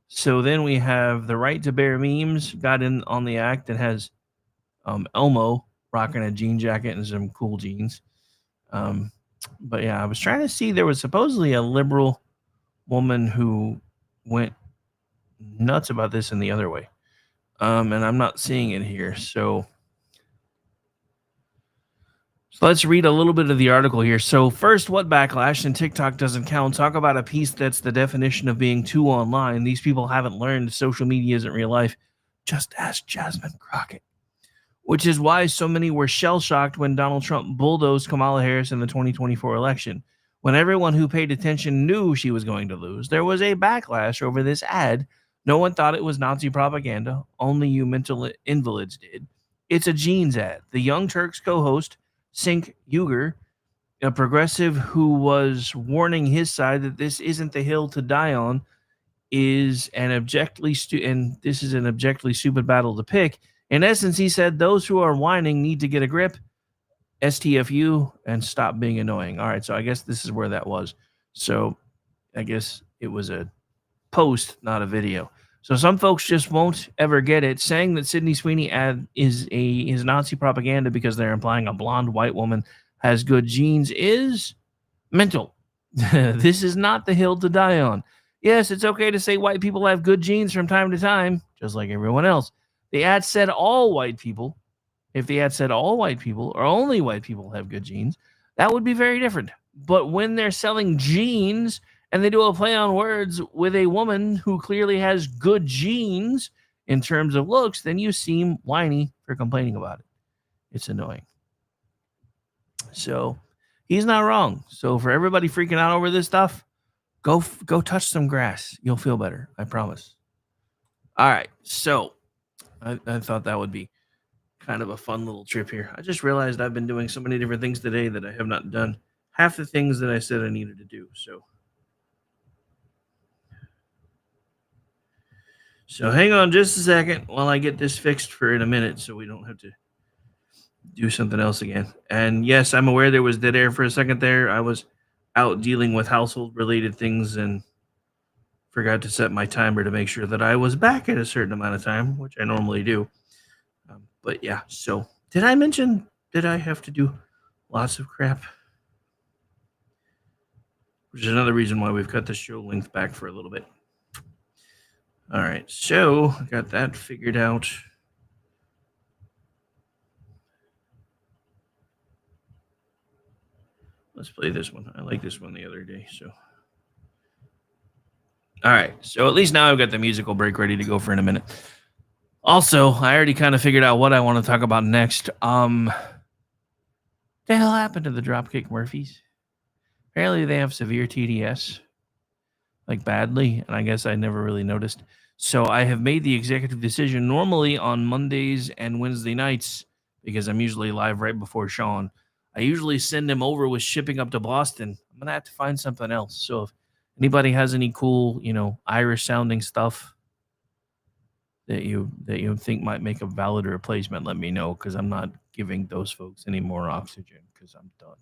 So then we have the Right to Bear Memes got in on the act and has Elmo rocking a jean jacket and some cool jeans. But yeah, I was trying to see, there was supposedly a liberal woman who went nuts about this in the other way. And I'm not seeing it here. So let's read a little bit of the article here. So first, what backlash, and TikTok doesn't count. Talk about a piece that's the definition of being too online. These people haven't learned social media isn't real life. Just ask Jasmine Crockett. Which is why so many were shell-shocked when Donald Trump bulldozed Kamala Harris in the 2024 election. When everyone who paid attention knew she was going to lose, there was a backlash over this ad. No one thought it was Nazi propaganda. Only you mental invalids did. It's a jeans ad. The Young Turks co-host, Sink Uger, a progressive who was warning his side that this isn't the hill to die on, is an objectively stupid battle to pick. In essence, he said those who are whining need to get a grip, STFU, and stop being annoying. All right, so I guess this is where that was. So I guess it was a post, not a video. So some folks just won't ever get it. Saying that Sydney Sweeney ad is Nazi propaganda because they're implying a blonde white woman has good genes is mental. This is not the hill to die on. Yes, it's okay to say white people have good genes from time to time, just like everyone else. The ad said all white people. If the ad said all white people or only white people have good genes, that would be very different. But when they're selling genes and they do a play on words with a woman who clearly has good genes in terms of looks, then you seem whiny for complaining about it. It's annoying. So he's not wrong. So for everybody freaking out over this stuff, go touch some grass. You'll feel better. I promise. All right. So I thought that would be kind of a fun little trip here. I just realized I've been doing so many different things today that I have not done half the things that I said I needed to do. So hang on just a second while I get this fixed for in a minute so we don't have to do something else again. And yes, I'm aware there was dead air for a second there. I was out dealing with household related things and forgot to set my timer to make sure that I was back at a certain amount of time, which I normally do. But yeah, so did I mention that I have to do lots of crap? Which is another reason why we've cut the show length back for a little bit. All right, so I got that figured out. Let's play this one. I like this one the other day, so. All right, so at least now I've got the musical break ready to go for in a minute. Also, I already kind of figured out what I want to talk about next. The hell happened to the Dropkick Murphys? Apparently they have severe TDS, like badly, and I guess I never really noticed. So I have made the executive decision normally on Mondays and Wednesday nights, because I'm usually live right before Sean. I usually send him over with shipping up to Boston. I'm going to have to find something else. So if anybody has any cool, Irish sounding stuff that you think might make a valid replacement, let me know, because I'm not giving those folks any more oxygen because I'm done.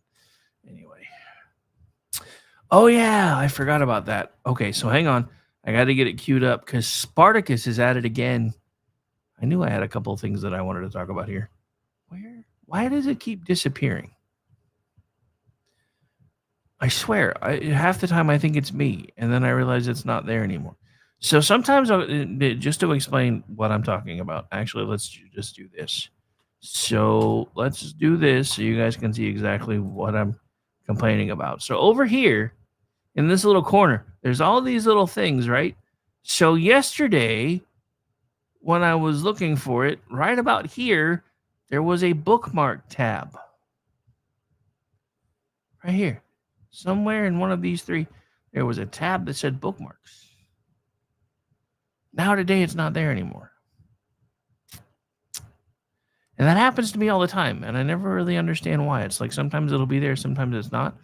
Anyway. Oh, yeah, I forgot about that. Okay, so hang on. I got to get it queued up because Spartacus is at it again. I knew I had a couple of things that I wanted to talk about here. Why does it keep disappearing? I swear, half the time I think it's me, and then I realize it's not there anymore. So sometimes, just to explain what I'm talking about, actually, let's just do this. So let's do this so you guys can see exactly what I'm complaining about. So over here, in this little corner, there's all these little things, right? So yesterday, when I was looking for it, right about here, there was a bookmark tab. Right here. Somewhere in one of these three, there was a tab that said bookmarks. Now today, it's not there anymore. And that happens to me all the time, and I never really understand why. It's like sometimes it'll be there, sometimes it's not.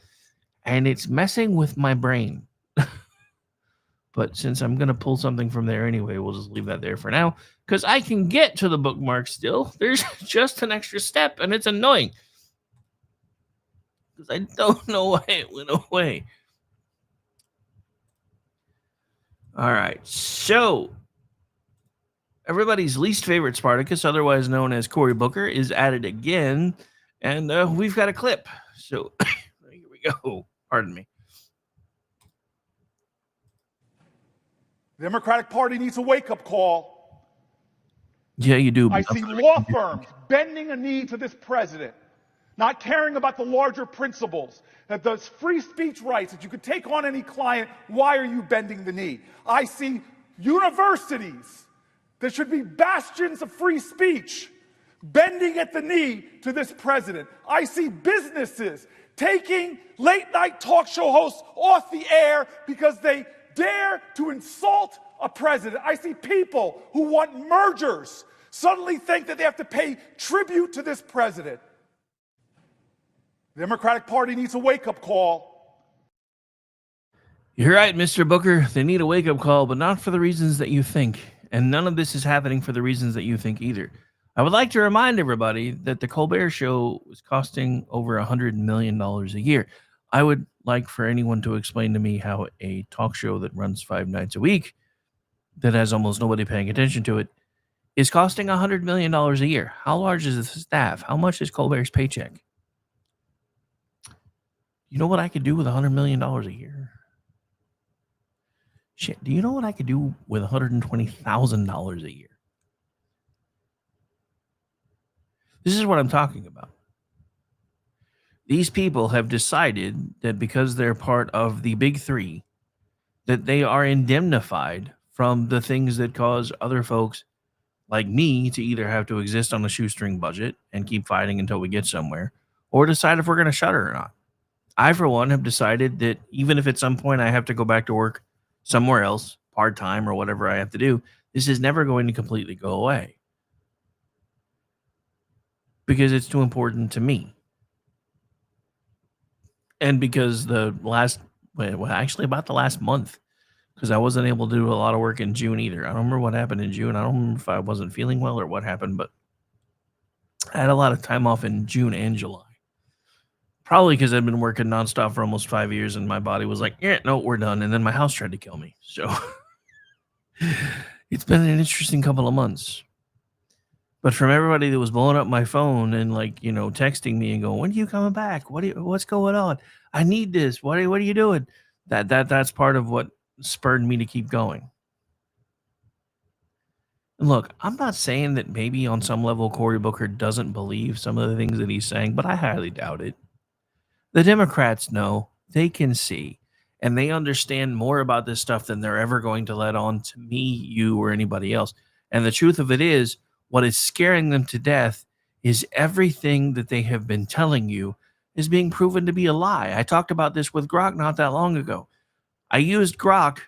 And it's messing with my brain. But since I'm going to pull something from there anyway, we'll just leave that there for now. Because I can get to the bookmark still. There's just an extra step, and it's annoying. Because I don't know why it went away. All right. So, everybody's least favorite Spartacus, otherwise known as Cory Booker, is at it again. And we've got a clip. So, here we go. Pardon me.
The Democratic Party needs a wake-up call.
Yeah, you do.
I see law firms bending a knee to this president, not caring about the larger principles, that those free speech rights, that you could take on any client, why are you bending the knee? I see universities that should be bastions of free speech bending at the knee to this president. I see businesses taking late-night talk show hosts off the air because they dare to insult a president. I see people who want mergers suddenly think that they have to pay tribute to this president. The Democratic Party needs a wake-up call.
You're right, Mr. Booker. They need a wake-up call, but not for the reasons that you think. And none of this is happening for the reasons that you think either. I would like to remind everybody that the Colbert Show is costing over $100 million a year. I would like for anyone to explain to me how a talk show that runs 5 nights a week, that has almost nobody paying attention to it, is costing $100 million a year. How large is the staff? How much is Colbert's paycheck? You know what I could do with $100 million a year? Shit, do you know what I could do with $120,000 a year? This is what I'm talking about. These people have decided that because they're part of the big three, that they are indemnified from the things that cause other folks like me to either have to exist on a shoestring budget and keep fighting until we get somewhere, or decide if we're going to shut it or not. I, for one, have decided that even if at some point I have to go back to work somewhere else, part-time or whatever I have to do, this is never going to completely go away. Because it's too important to me. And because about the last month, because I wasn't able to do a lot of work in June either. I don't remember what happened in June. I don't remember if I wasn't feeling well or what happened, but I had a lot of time off in June and July. Probably because I'd been working nonstop for almost 5 years and my body was like, yeah, no, we're done. And then my house tried to kill me. So it's been an interesting couple of months. But from everybody that was blowing up my phone and texting me and going, when are you coming back? What's going on? I need this. What are you doing? That's part of what spurred me to keep going. And look, I'm not saying that maybe on some level Cory Booker doesn't believe some of the things that he's saying, but I highly doubt it. The Democrats know, they can see, and they understand more about this stuff than they're ever going to let on to me, you, or anybody else. And the truth of it is, what is scaring them to death is everything that they have been telling you is being proven to be a lie. I talked about this with Grok not that long ago. I used Grok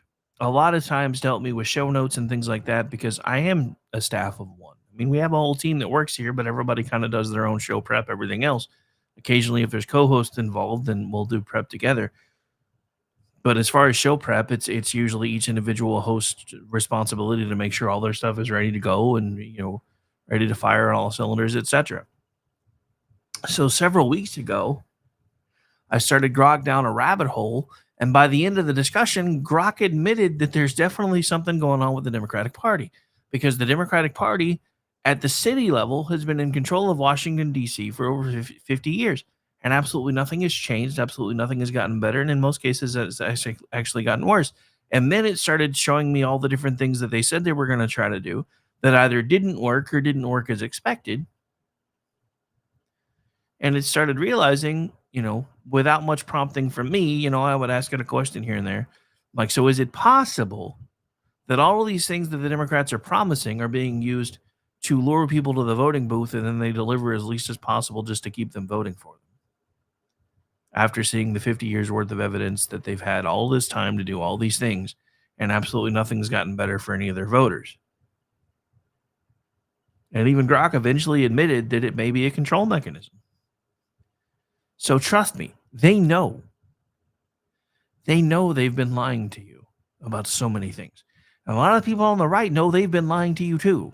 a lot of times to help me with show notes and things like that, because I am a staff of one. I mean, we have a whole team that works here, but everybody kind of does their own show prep, everything else. Occasionally, if there's co-hosts involved, then we'll do prep together. But as far as show prep, it's usually each individual host responsibility to make sure all their stuff is ready to go and, ready to fire on all cylinders, etc. So several weeks ago, I started Grok down a rabbit hole, and by the end of the discussion, Grok admitted that there's definitely something going on with the Democratic Party, because the Democratic Party at the city level has been in control of Washington, D.C. for over 50 years, and absolutely nothing has changed. Absolutely nothing has gotten better, and in most cases, it's actually gotten worse. And then it started showing me all the different things that they said they were going to try to do that either didn't work or didn't work as expected. And it started realizing, without much prompting from me, I would ask it a question here and there. Like, so is it possible that all of these things that the Democrats are promising are being used to lure people to the voting booth, and then they deliver as least as possible just to keep them voting for them? After seeing the 50 years worth of evidence that they've had all this time to do all these things, and absolutely nothing's gotten better for any of their voters. And even Grok eventually admitted that it may be a control mechanism. So trust me, they know. They know they've been lying to you about so many things. And a lot of people on the right know they've been lying to you too.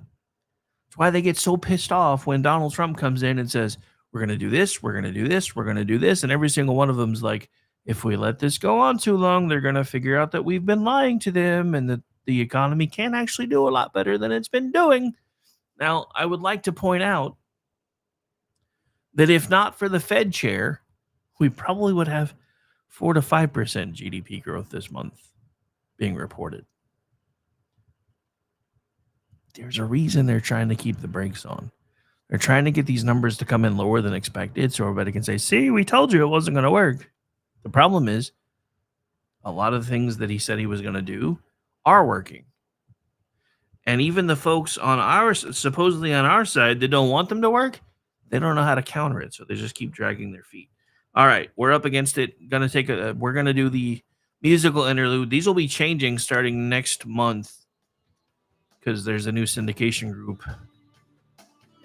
That's why they get so pissed off when Donald Trump comes in and says, we're going to do this, we're going to do this, we're going to do this. And every single one of them's like, if we let this go on too long, they're going to figure out that we've been lying to them and that the economy can actually do a lot better than it's been doing. Now, I would like to point out that if not for the Fed chair, we probably would have 4 to 5% GDP growth this month being reported. There's a reason they're trying to keep the brakes on. They're trying to get these numbers to come in lower than expected so everybody can say, see, we told you it wasn't going to work. The problem is a lot of the things that he said he was going to do are working. And even the folks supposedly on our side that don't want them to work, they don't know how to counter it. So they just keep dragging their feet. All right, we're up against it. We're going to do the musical interlude. These will be changing starting next month because there's a new syndication group.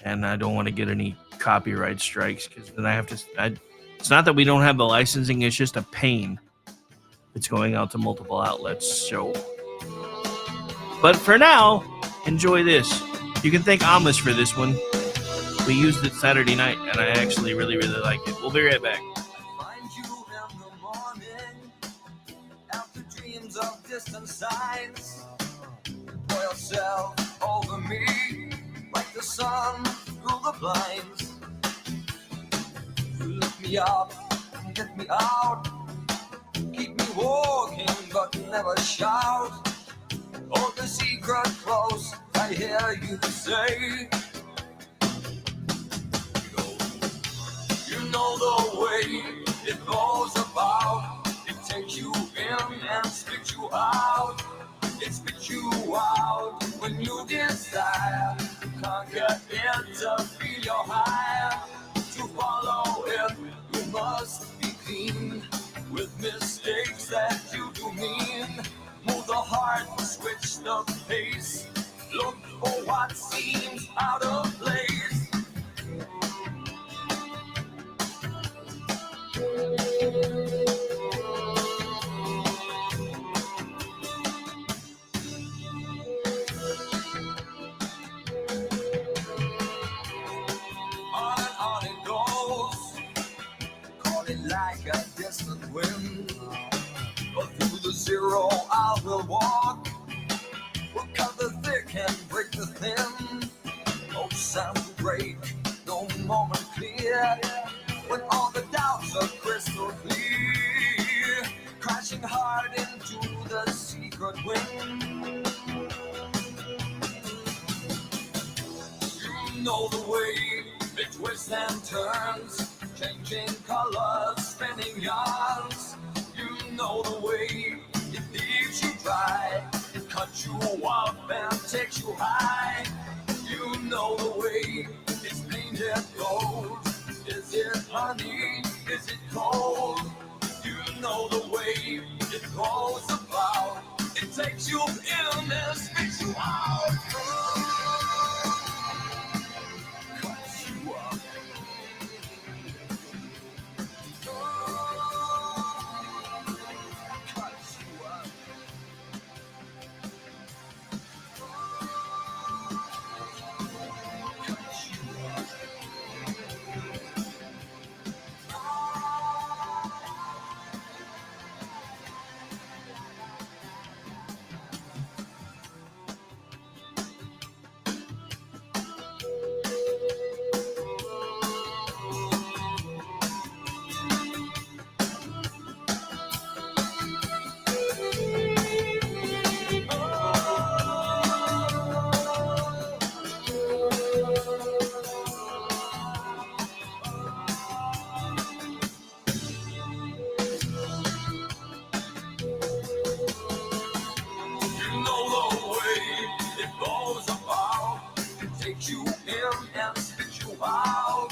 And I don't want to get any copyright strikes because then I have to. It's not that we don't have the licensing, it's just a pain. It's going out to multiple outlets. So, but for now, enjoy this. You can thank Amish for this one. We used it Saturday night, and I actually really, really like it. We'll be right back.
Of distant signs, pour yourself over me like the sun through the blinds. You lift me up and get me out, keep me walking but never shout. Hold the secret close, I hear you say. You know the way it goes about. Take you in and spit you out. It spit you out when you desire. Can't get it to feel your high. To follow it, you must be clean with mistakes that you do mean. Move the heart, switch the pace. Look for what seems out of place. Like a distant wind, but through the zero I will walk. We'll cut the thick and break the thin. No sound to break, no moment clear. When all the doubts are crystal clear, crashing hard into the secret wind. You know the way it twists and turns. Changing colors, spinning yarns. You know the way it leaves you dry. It cuts you up and takes you high. You know the way it's painted gold. Is it honey? Is it cold? You know the way it goes about. It takes you in and spits you out. Cuts you up. Cuts you up. Cuts you up. You know the way it goes about. It takes you in and spits you out.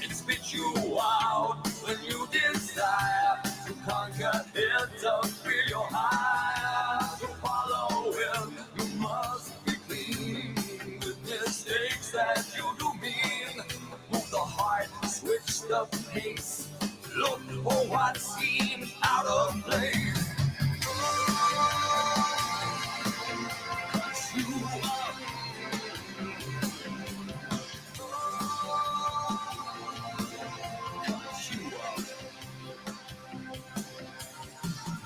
It spits you out when you decide to conquer it, to feel your high. To follow it, you must be clean with mistakes that you do mean. Move the heart, switch the pace. Look for what seems out of place. Cuts you up. Cuts you up.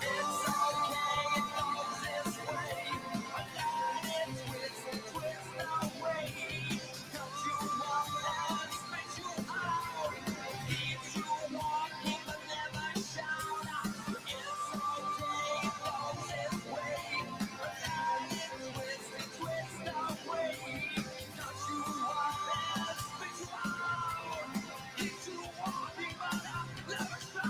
It's okay, it goes this way. A line twist away. Cuts you up and spits you out. Keeps you walking but never shout. It's okay, it goes this way. A line twist away. Cuts you up and spits you out. Keeps you walking but never shout.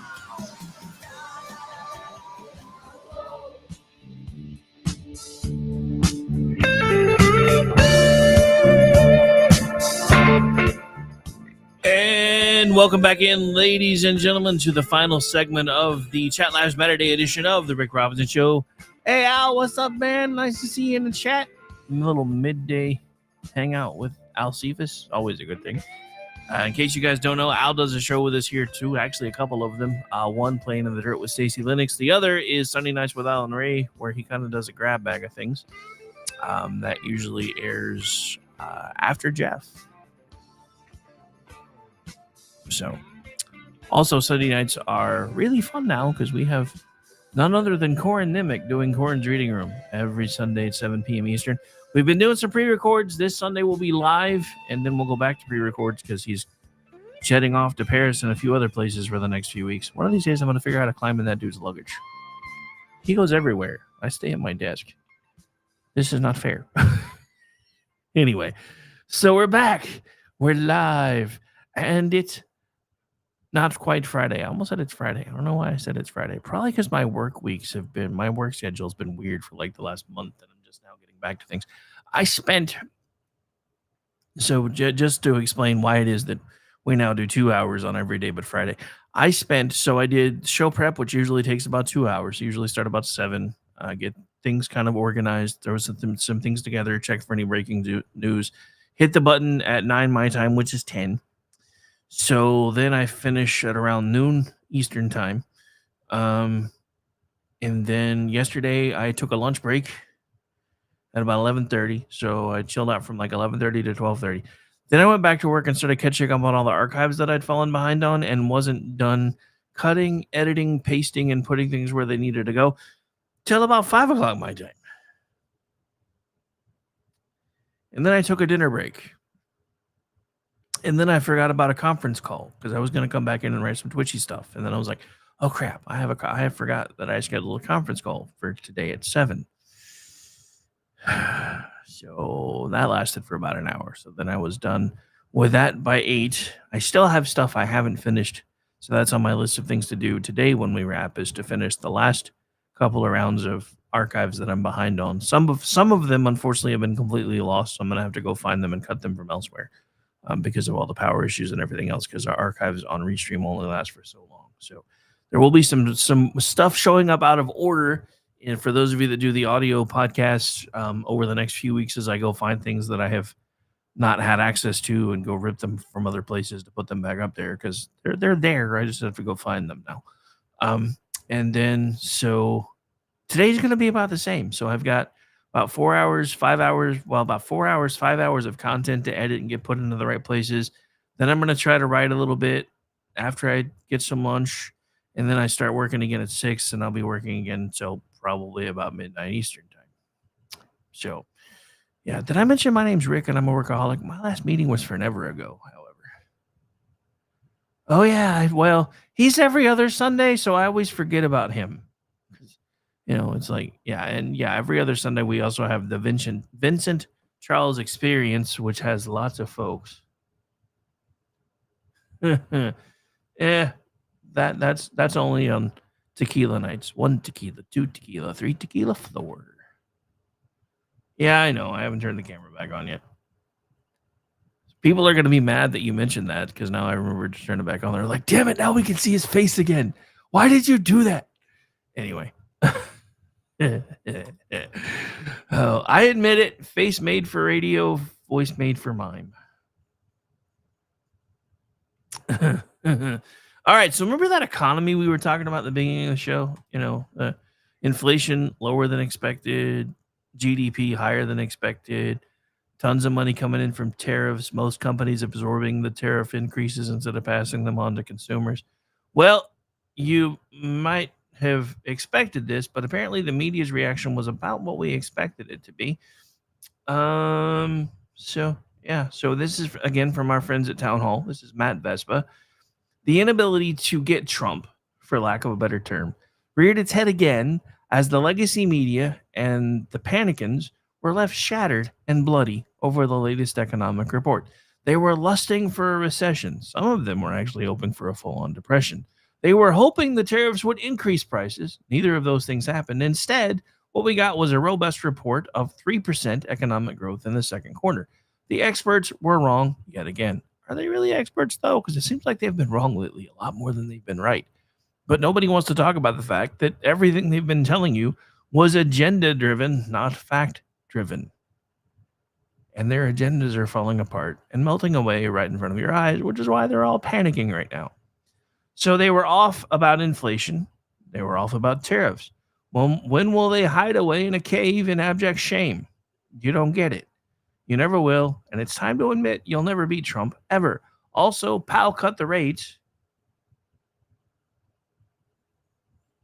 And welcome back in, ladies and gentlemen, to the final segment of the Chat Lives Matter Day edition of the Rick Robinson Show. Hey, Al, what's up, man? Nice to see you in the chat. A little midday hangout with Al Cephas. Always a good thing. In case you guys don't know, Al does a show with us here, too. Actually, a couple of them. One, Playing in the Dirt with Stacey Lennox. The other is Sunday Nights with Alan Ray, where he kind of does a grab bag of things. That usually airs after Jeff. So, also Sunday nights are really fun now because we have none other than Corin Nimick doing Corin's Reading Room every Sunday at 7 p.m. Eastern. We've been doing some pre-records. This Sunday will be live, and then we'll go back to pre-records because he's jetting off to Paris and a few other places for the next few weeks. One of these days, I'm going to figure out how to climb in that dude's luggage. He goes everywhere. I stay at my desk. This is not fair. Anyway, so we're back. We're live, and it's not quite Friday. I almost said it's Friday. I don't know why I said it's Friday. Probably because my work schedule has been weird for like the last month, and I'm just now getting back to things. Just to explain why it is that we now do 2 hours on every day but Friday. I did show prep, which usually takes about 2 hours. Usually start about 7, get things kind of organized, throw some things together, check for any breaking news, hit the button at 9 my time, which is 10. So then I finish at around noon Eastern time. And then yesterday I took a lunch break at about 11:30. So I chilled out from like 11:30 to 12:30. Then I went back to work and started catching up on all the archives that I'd fallen behind on and wasn't done cutting, editing, pasting, and putting things where they needed to go till about 5 o'clock my time. And then I took a dinner break. And then I forgot about a conference call because I was going to come back in and write some Twitchy stuff. And then I was like, oh, crap. I forgot that I scheduled a conference call for today at 7. So that lasted for about an hour. So then I was done with that by 8. I still have stuff I haven't finished. So that's on my list of things to do today when we wrap, is to finish the last couple of rounds of archives that I'm behind on. Some of them, unfortunately, have been completely lost. So I'm going to have to go find them and cut them from elsewhere. Because of all the power issues and everything else, because our archives on Restream only last for so long. So there will be some stuff showing up out of order And for those of you that do the audio podcasts, over the next few weeks, as I go find things that I have not had access to and go rip them from other places to put them back up there, because they're there. I just have to go find them now. And then so today's going to be about the same. So I've got about 4 hours, 5 hours, about 4 hours, 5 hours of content to edit and get put into the right places. Then I'm going to try to write a little bit after I get some lunch. And then I start working again at 6, and I'll be working again until probably about midnight Eastern time. So, yeah. Did I mention my name's Rick and I'm a workaholic? My last meeting was forever ago, however. Oh, yeah. Well, he's every other Sunday, so I always forget about him. It's like, yeah. And yeah, every other Sunday we also have the Vincent Charles Experience, which has lots of folks. Yeah. That's only on tequila nights. 1 tequila, 2 tequila, 3 tequila, 4. Yeah, I know. I haven't turned the camera back on yet. People are going to be mad that you mentioned that, because now I remember to turn it back on. They're like, damn it, now we can see his face again. Why did you do that? Anyway. Oh, I admit it. Face made for radio, voice made for mime. All right, so remember that economy we were talking about at the beginning of the show? Inflation lower than expected, GDP higher than expected, tons of money coming in from tariffs, most companies absorbing the tariff increases instead of passing them on to consumers. Well, you might have expected this, but apparently the media's reaction was about what we expected it to be. So this is again from our friends at Town Hall. This is Matt Vespa. The inability to get Trump, for lack of a better term, reared its head again as the legacy media and the panicans were left shattered and bloody over the latest economic report. They were lusting for a recession. Some of them were actually hoping for a full-on depression. They were hoping the tariffs would increase prices. Neither of those things happened. Instead, what we got was a robust report of 3% economic growth in the second quarter. The experts were wrong yet again. Are they really experts, though? Because it seems like they've been wrong lately a lot more than they've been right. But nobody wants to talk about the fact that everything they've been telling you was agenda-driven, not fact-driven. And their agendas are falling apart and melting away right in front of your eyes, which is why they're all panicking right now. So they were off about inflation. They were off about tariffs. Well, when will they hide away in a cave in abject shame? You don't get it. You never will. And it's time to admit you'll never beat Trump, ever. Also, Powell cut the rates.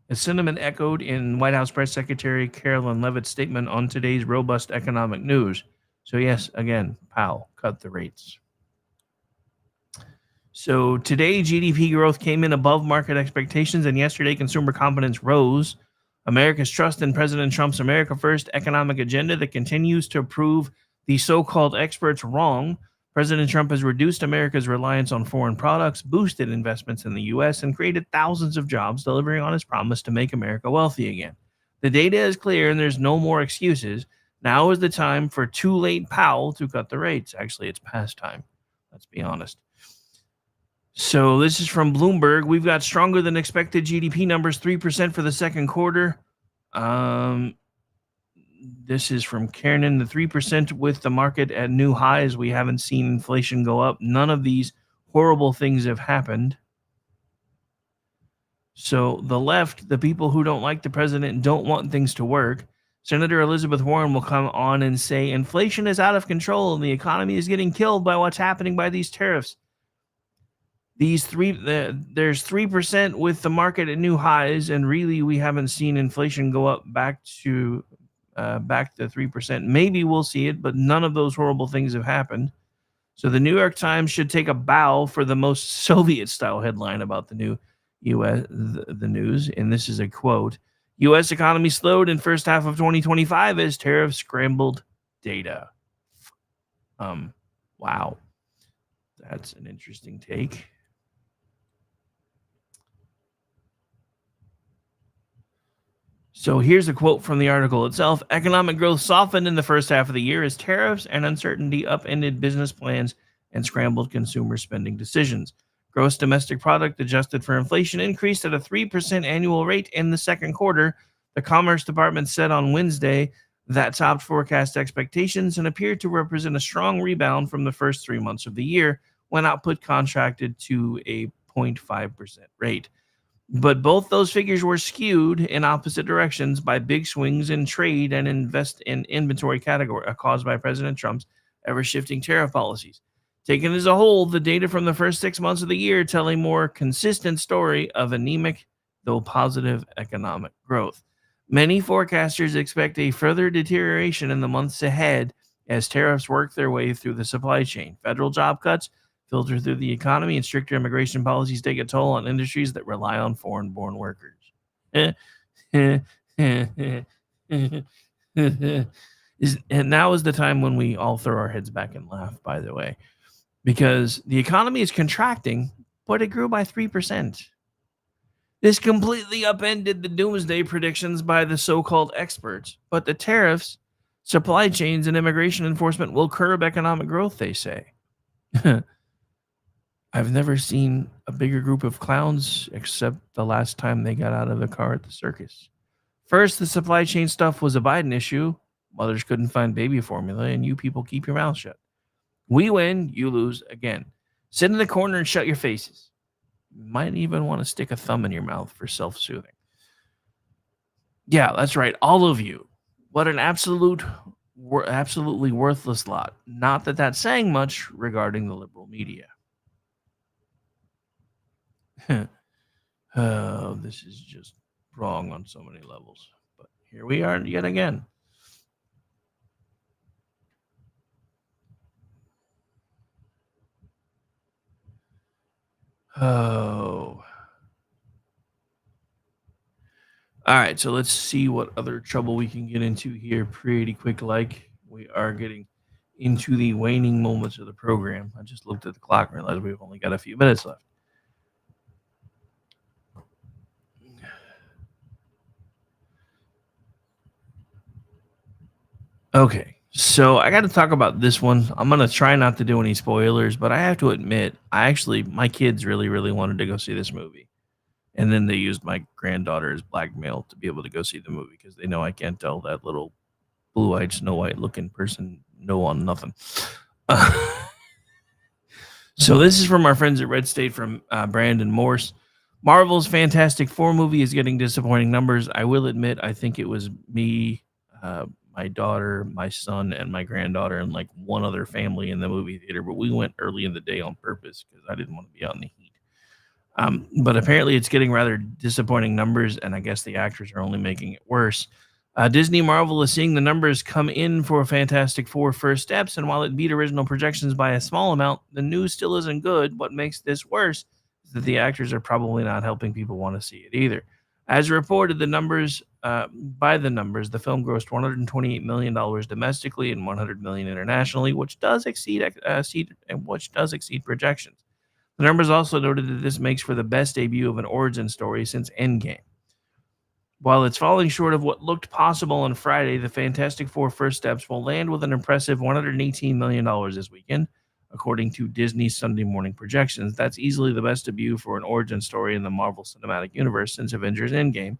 As sentiment echoed in White House Press Secretary Carolyn Leavitt's statement on today's robust economic news. So yes, again, Powell cut the rates. So today, GDP growth came in above market expectations, and yesterday, consumer confidence rose. America's trust in President Trump's America First economic agenda that continues to prove the so-called experts wrong. President Trump has reduced America's reliance on foreign products, boosted investments in the U.S., and created thousands of jobs, delivering on his promise to make America wealthy again. The data is clear, and there's no more excuses. Now is the time for too late Powell to cut the rates. Actually, it's past time. Let's be honest. So this is from Bloomberg. We've got stronger than expected GDP numbers, 3% for the second quarter. This is from Kiernan, the 3% with the market at new highs. We haven't seen inflation go up. None of these horrible things have happened. So the left, the people who don't like the president, don't want things to work. Senator Elizabeth Warren will come on and say inflation is out of control and the economy is getting killed by what's happening by these tariffs. There's 3% with the market at new highs, and really we haven't seen inflation go up back to 3%. Maybe we'll see it, but none of those horrible things have happened. So the New York Times should take a bow for the most Soviet-style headline about the new U.S. the news, and this is a quote: U.S. economy slowed in first half of 2025 as tariffs scrambled data. Wow, that's an interesting take. So here's a quote from the article itself. Economic growth softened in the first half of the year as tariffs and uncertainty upended business plans and scrambled consumer spending decisions. Gross domestic product adjusted for inflation increased at a 3% annual rate in the second quarter. The Commerce Department said on Wednesday that topped forecast expectations and appeared to represent a strong rebound from the first 3 months of the year when output contracted to a 0.5% rate. But both those figures were skewed in opposite directions by big swings in trade and inventory category caused by President Trump's ever-shifting tariff policies. Taken as a whole, the data from the first 6 months of the year tell a more consistent story of anemic, though positive, economic growth. Many forecasters expect a further deterioration in the months ahead as tariffs work their way through the supply chain. Federal job cuts filter through the economy, and stricter immigration policies take a toll on industries that rely on foreign-born workers. And now is the time when we all throw our heads back and laugh, by the way, because the economy is contracting, but it grew by 3%. This completely upended the doomsday predictions by the so-called experts, but the tariffs, supply chains, and immigration enforcement will curb economic growth, they say. I've never seen a bigger group of clowns except the last time they got out of the car at the circus. First, the supply chain stuff was a Biden issue. Mothers couldn't find baby formula, and you people keep your mouth shut. We win, you lose again. Sit in the corner and shut your faces. You might even want to stick a thumb in your mouth for self-soothing. Yeah, that's right, all of you. What an absolutely worthless lot. Not that that's saying much regarding the liberal media. Oh, this is just wrong on so many levels. But here we are yet again. Oh. All right, so let's see what other trouble we can get into here pretty quick. Like, we are getting into the waning moments of the program. I just looked at the clock and realized we've only got a few minutes left. Okay, so I got to talk about this one. I'm going to try not to do any spoilers, but I have to admit, my kids really, really wanted to go see this movie. And then they used my granddaughter as blackmail to be able to go see the movie because they know I can't tell that little blue-eyed, Snow White looking person no on nothing. So this is from our friends at Red State from Brandon Morse. Marvel's Fantastic Four movie is getting disappointing numbers. I will admit, I think it was me, my daughter, my son, and my granddaughter, and like one other family in the movie theater. But we went early in the day on purpose because I didn't want to be out in the heat. But apparently it's getting rather disappointing numbers, and I guess the actors are only making it worse. Disney Marvel is seeing the numbers come in for Fantastic Four First Steps, and while it beat original projections by a small amount, the news still isn't good. What makes this worse is that the actors are probably not helping people want to see it either. As reported, the film grossed $128 million domestically and $100 million internationally, which does exceed projections. The numbers also noted that this makes for the best debut of an origin story since Endgame. While it's falling short of what looked possible on Friday, the Fantastic Four First Steps will land with an impressive $118 million this weekend, according to Disney's Sunday morning projections. That's easily the best debut for an origin story in the Marvel Cinematic Universe since Avengers Endgame,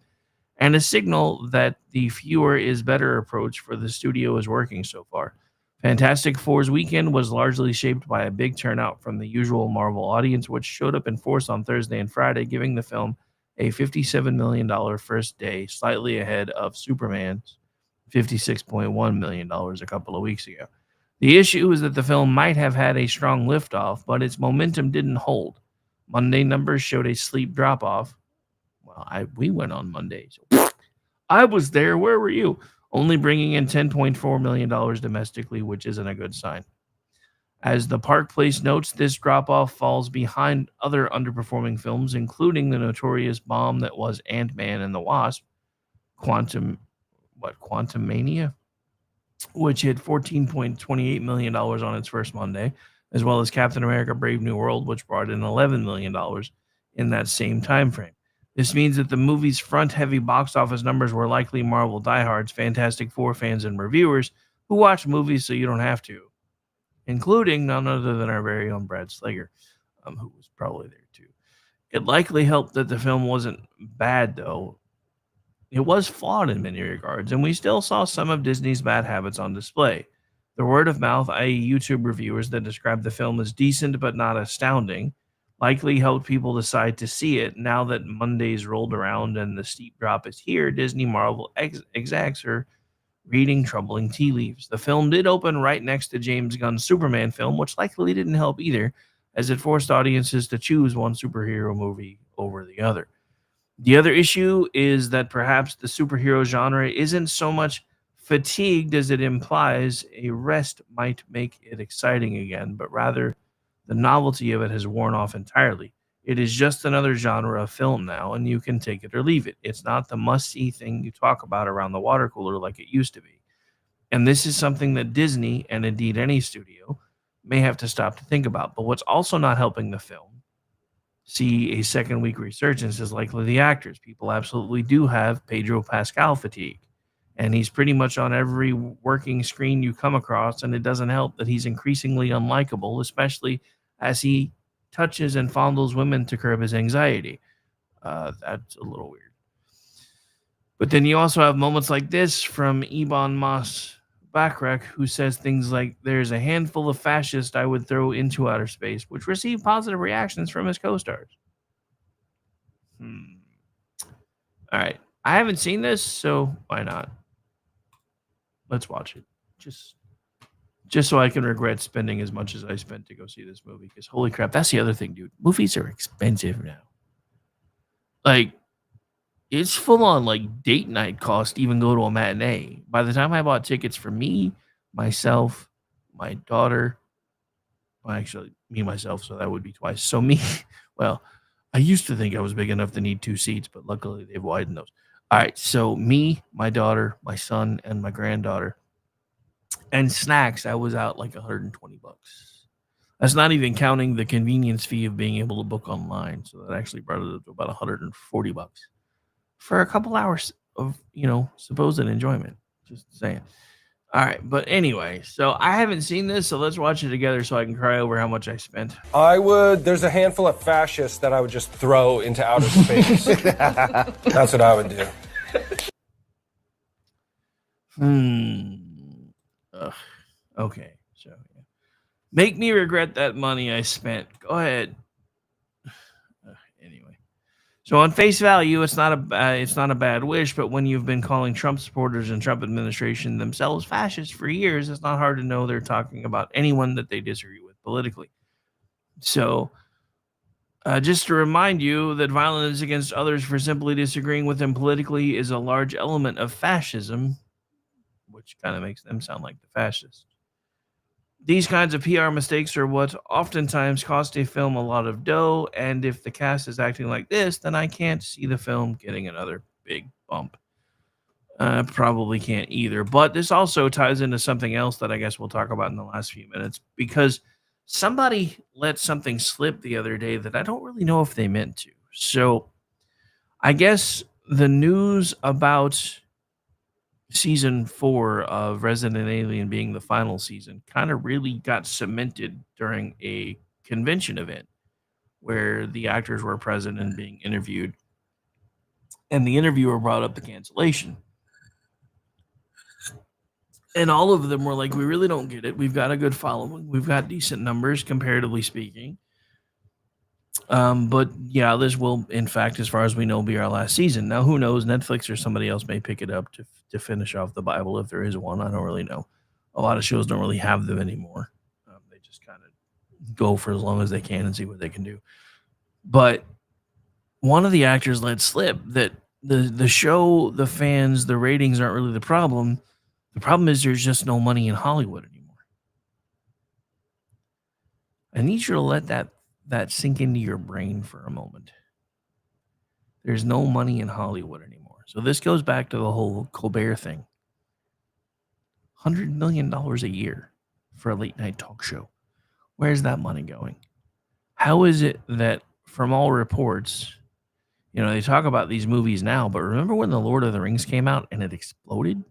and a signal that the fewer is better approach for the studio is working so far. Fantastic Four's weekend was largely shaped by a big turnout from the usual Marvel audience, which showed up in force on Thursday and Friday, giving the film a $57 million first day, slightly ahead of Superman's $56.1 million a couple of weeks ago. The issue is that the film might have had a strong liftoff, but its momentum didn't hold. Monday numbers showed a steep drop-off. Well, we went on Monday, so I was there. Where were you? Only bringing in $10.4 million domestically, which isn't a good sign. As the Park Place notes, this drop-off falls behind other underperforming films, including the notorious bomb that was Ant-Man and the Wasp, Quantumania, which hit $14.28 million on its first Monday, as well as Captain America Brave New World, which brought in $11 million in that same time frame. This means that the movie's front-heavy box office numbers were likely Marvel diehards, Fantastic Four fans, and reviewers who watch movies so you don't have to, including none other than our very own Brad Slager, who was probably there too. It likely helped that the film wasn't bad, though. It was flawed in many regards, and we still saw some of Disney's bad habits on display. The word of mouth, i.e., YouTube reviewers that described the film as decent but not astounding, likely helped people decide to see it. Now that Monday's rolled around and the steep drop is here, Disney Marvel execs are reading troubling tea leaves. The film did open right next to James Gunn's Superman film, which likely didn't help either, as it forced audiences to choose one superhero movie over the other. The other issue is that perhaps the superhero genre isn't so much fatigued as it implies a rest might make it exciting again, but rather the novelty of it has worn off entirely. It is just another genre of film now, and you can take it or leave it. It's not the must-see thing you talk about around the water cooler like it used to be. And this is something that Disney, and indeed any studio, may have to stop to think about. But what's also not helping the film see a second week resurgence is likely the actors. People absolutely do have Pedro Pascal fatigue. And he's pretty much on every working screen you come across, and it doesn't help that he's increasingly unlikable, especially as he touches and fondles women to curb his anxiety. That's a little weird. But then you also have moments like this from Ebon Moss Backrack, who says things like, "There's a handful of fascists I would throw into outer space," which received positive reactions from his co-stars. All right. I haven't seen this, so why not? Let's watch it. Just so I can regret spending as much as I spent to go see this movie. Because holy crap, that's the other thing, dude. Movies are expensive now. Like, it's full on like date night cost to even go to a matinee. By the time I bought tickets for me, myself, my daughter, well, actually, me, myself, so that would be twice. So me, well, I used to think I was big enough to need 2 seats, but luckily they've widened those. All right, so me, my daughter, my son, and my granddaughter. And snacks, I was out like $120. That's not even counting the convenience fee of being able to book online. So that actually brought it up to about $140 for a couple hours of, supposed enjoyment. Just saying. All right, but anyway, so I haven't seen this, so let's watch it together so I can cry over how much I spent.
There's a handful of fascists that I would just throw into outer space. That's what I would do.
Okay, so yeah. Make me regret that money I spent. Go ahead. Anyway, so on face value, it's not a bad wish, but when you've been calling Trump supporters and Trump administration themselves fascists for years, it's not hard to know they're talking about anyone that they disagree with politically. So, just to remind you that violence against others for simply disagreeing with them politically is a large element of fascism, which kind of makes them sound like the fascists. These kinds of PR mistakes are what oftentimes cost a film a lot of dough, and if the cast is acting like this, then I can't see the film getting another big bump. Probably can't either. But this also ties into something else that I guess we'll talk about in the last few minutes, because somebody let something slip the other day that I don't really know if they meant to. So I guess the news about season 4 of Resident Alien being the final season kind of really got cemented during a convention event where the actors were present and being interviewed, and the interviewer brought up the cancellation, and all of them were like, "We really don't get it. We've got a good following, we've got decent numbers comparatively speaking, but yeah, this will, in fact, as far as we know, be our last season." Now, who knows? Netflix or somebody else may pick it up to finish off the Bible if there is one. I don't really know. A lot of shows don't really have them anymore. They just kind of go for as long as they can and see what they can do. But one of the actors let slip that the show, the fans, the ratings aren't really the problem. The problem is there's just no money in Hollywood anymore. I need you to let that sink into your brain for a moment. There's no money in Hollywood anymore. So this goes back to the whole Colbert thing. $100 million a year for a late night talk show. Where's that money going? How is it that, from all reports, they talk about these movies now, but remember when The Lord of the Rings came out and it exploded?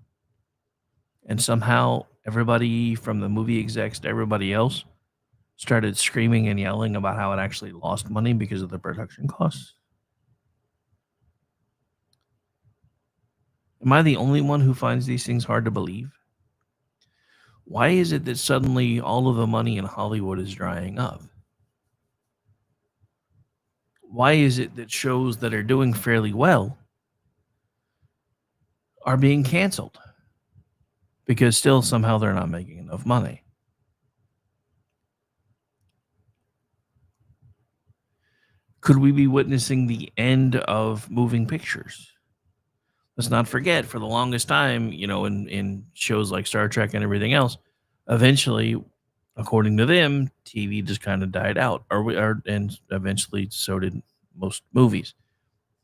And somehow everybody from the movie execs to everybody else started screaming and yelling about how it actually lost money because of the production costs. Am I the only one who finds these things hard to believe? Why is it that suddenly all of the money in Hollywood is drying up? Why is it that shows that are doing fairly well are being canceled? Because still somehow they're not making enough money. Could we be witnessing the end of moving pictures? Let's not forget, for the longest time, in shows like Star Trek and everything else, eventually, according to them, TV just kind of died out, and eventually so did most movies.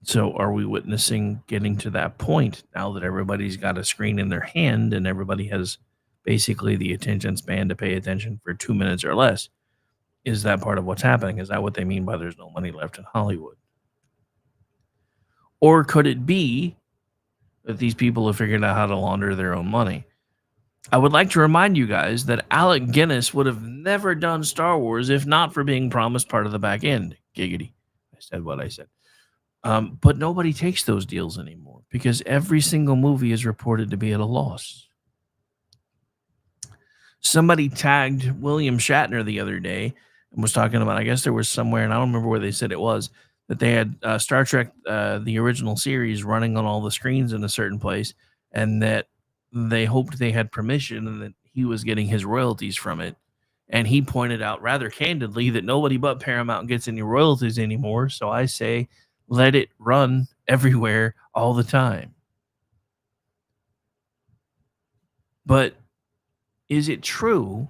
So, are we witnessing getting to that point now that everybody's got a screen in their hand and everybody has basically the attention span to pay attention for 2 minutes or less? Is that part of what's happening? Is that what they mean by there's no money left in Hollywood? Or could it be that these people have figured out how to launder their own money? I would like to remind you guys that Alec Guinness would have never done Star Wars if not for being promised part of the back end. Giggity. I said what I said. But nobody takes those deals anymore because every single movie is reported to be at a loss. Somebody tagged William Shatner the other day and was talking about, I guess there was somewhere, and I don't remember where they said it was, that they had Star Trek, the original series, running on all the screens in a certain place, and that they hoped they had permission and that he was getting his royalties from it. And he pointed out rather candidly that nobody but Paramount gets any royalties anymore. So I say, let it run everywhere all the time. But is it true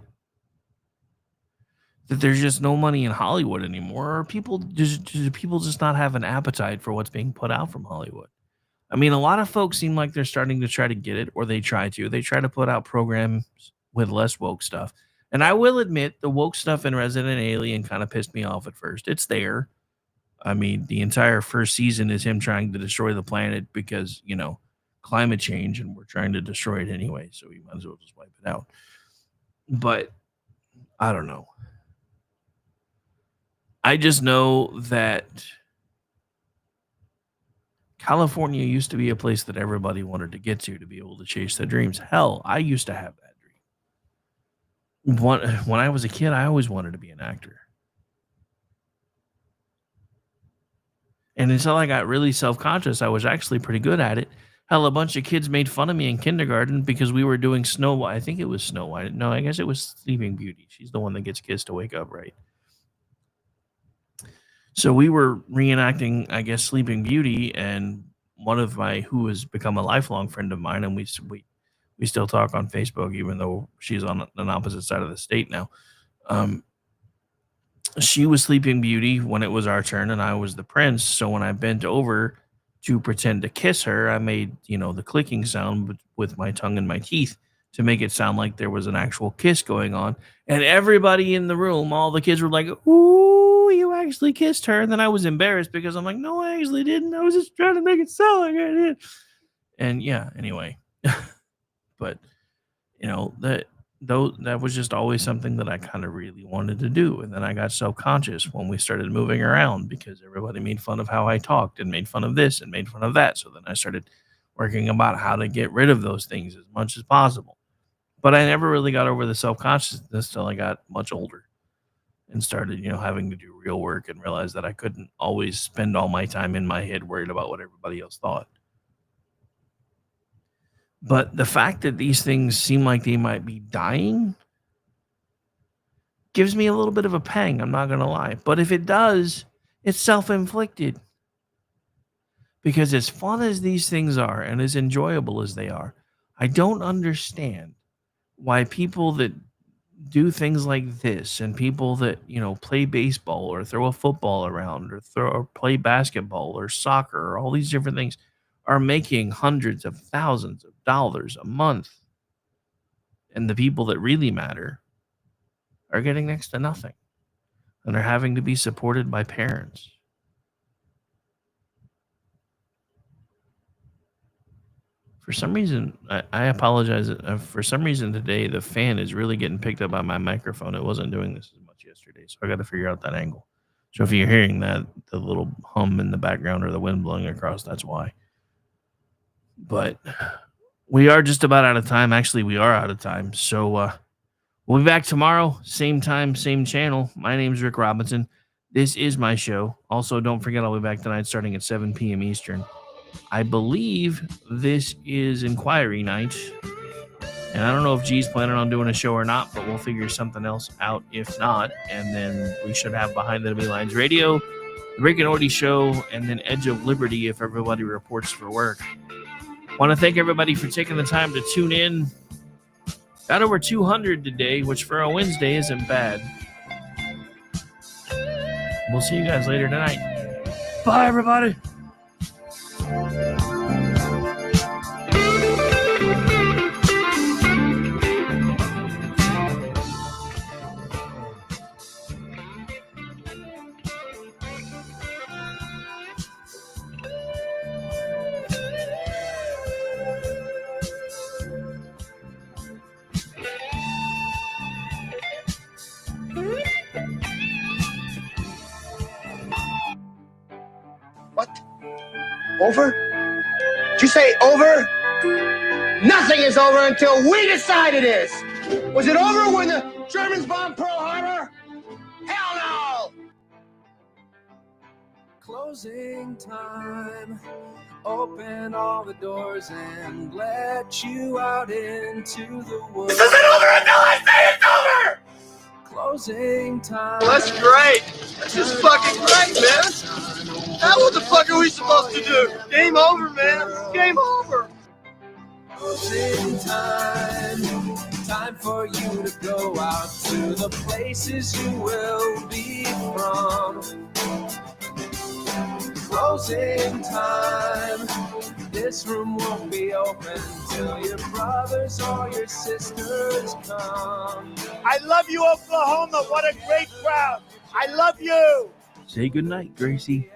that there's just no money in Hollywood anymore? Or do people just not have an appetite for what's being put out from Hollywood? I mean, a lot of folks seem like they're starting to try to get it, or they try to put out programs with less woke stuff. And I will admit the woke stuff in Resident Alien kind of pissed me off at first. It's there. I mean, the entire first season is him trying to destroy the planet because, climate change, and we're trying to destroy it anyway. So we might as well just wipe it out. But I don't know. I just know that California used to be a place that everybody wanted to get to be able to chase their dreams. Hell, I used to have that dream. When I was a kid, I always wanted to be an actor. And until I got really self-conscious, I was actually pretty good at it. Hell, a bunch of kids made fun of me in kindergarten because we were doing Snow White. I think it was Snow White. No, I guess it was Sleeping Beauty. She's the one that gets kissed to wake up, right? So we were reenacting, I guess, Sleeping Beauty, and one of who has become a lifelong friend of mine, and we still talk on Facebook, even though she's on an opposite side of the state now. She was Sleeping Beauty when it was our turn, and I was the prince. So when I bent over to pretend to kiss her, I made, the clicking sound with my tongue and my teeth to make it sound like there was an actual kiss going on. And everybody in the room, all the kids were like, "Ooh, you actually kissed her." And then I was embarrassed because I'm like, "No, I actually didn't. I was just trying to make it sound like I did." And yeah, anyway. But, that was just always something that I kind of really wanted to do. And then I got self-conscious when we started moving around because everybody made fun of how I talked and made fun of this and made fun of that. So then I started working about how to get rid of those things as much as possible. But I never really got over the self-consciousness till I got much older and started, having to do real work and realized that I couldn't always spend all my time in my head worried about what everybody else thought. But the fact that these things seem like they might be dying gives me a little bit of a pang, I'm not going to lie. But if it does, it's self-inflicted. Because as fun as these things are and as enjoyable as they are, I don't understand why people that do things like this and people that, play baseball or throw a football around or play basketball or soccer or all these different things are making hundreds of thousands of dollars a month. And the people that really matter are getting next to nothing. And are having to be supported by parents. For some reason, I apologize. For some reason today, the fan is really getting picked up by my microphone. It wasn't doing this as much yesterday, so I got to figure out that angle. So if you're hearing that, the little hum in the background or the wind blowing across, that's why. But we are just about out of time. Actually, we are out of time. So we'll be back tomorrow, same time, same channel. My name's Rick Robinson. This is my show. Also, don't forget I'll be back tonight starting at 7 p.m. Eastern. I believe this is Inquiry Night. And I don't know if G's planning on doing a show or not, but we'll figure something else out if not. And then we should have Behind the Enemy Lines Radio, The Rick and Morty Show, and then Edge of Liberty if everybody reports for work. Want to thank everybody for taking the time to tune in. Got over 200 today, which for a Wednesday isn't bad. We'll see you guys later tonight. Bye, everybody.
Over? Did you say over? Nothing is over until we decide it is. Was it over when the Germans bombed Pearl Harbor? Hell no!
Closing time. Open all the doors and let you out into the world.
This isn't over until I say it's over!
Closing time.
Well, that's great. This is fucking great, man. Now what the fuck are we supposed to do? Game over, man. It's game over.
Closing time. Time for you to go out to the places you will be from. Closing time. This room won't be open till your brothers or your sisters come.
I love you, Oklahoma. What a great crowd. I love you.
Say goodnight, Gracie.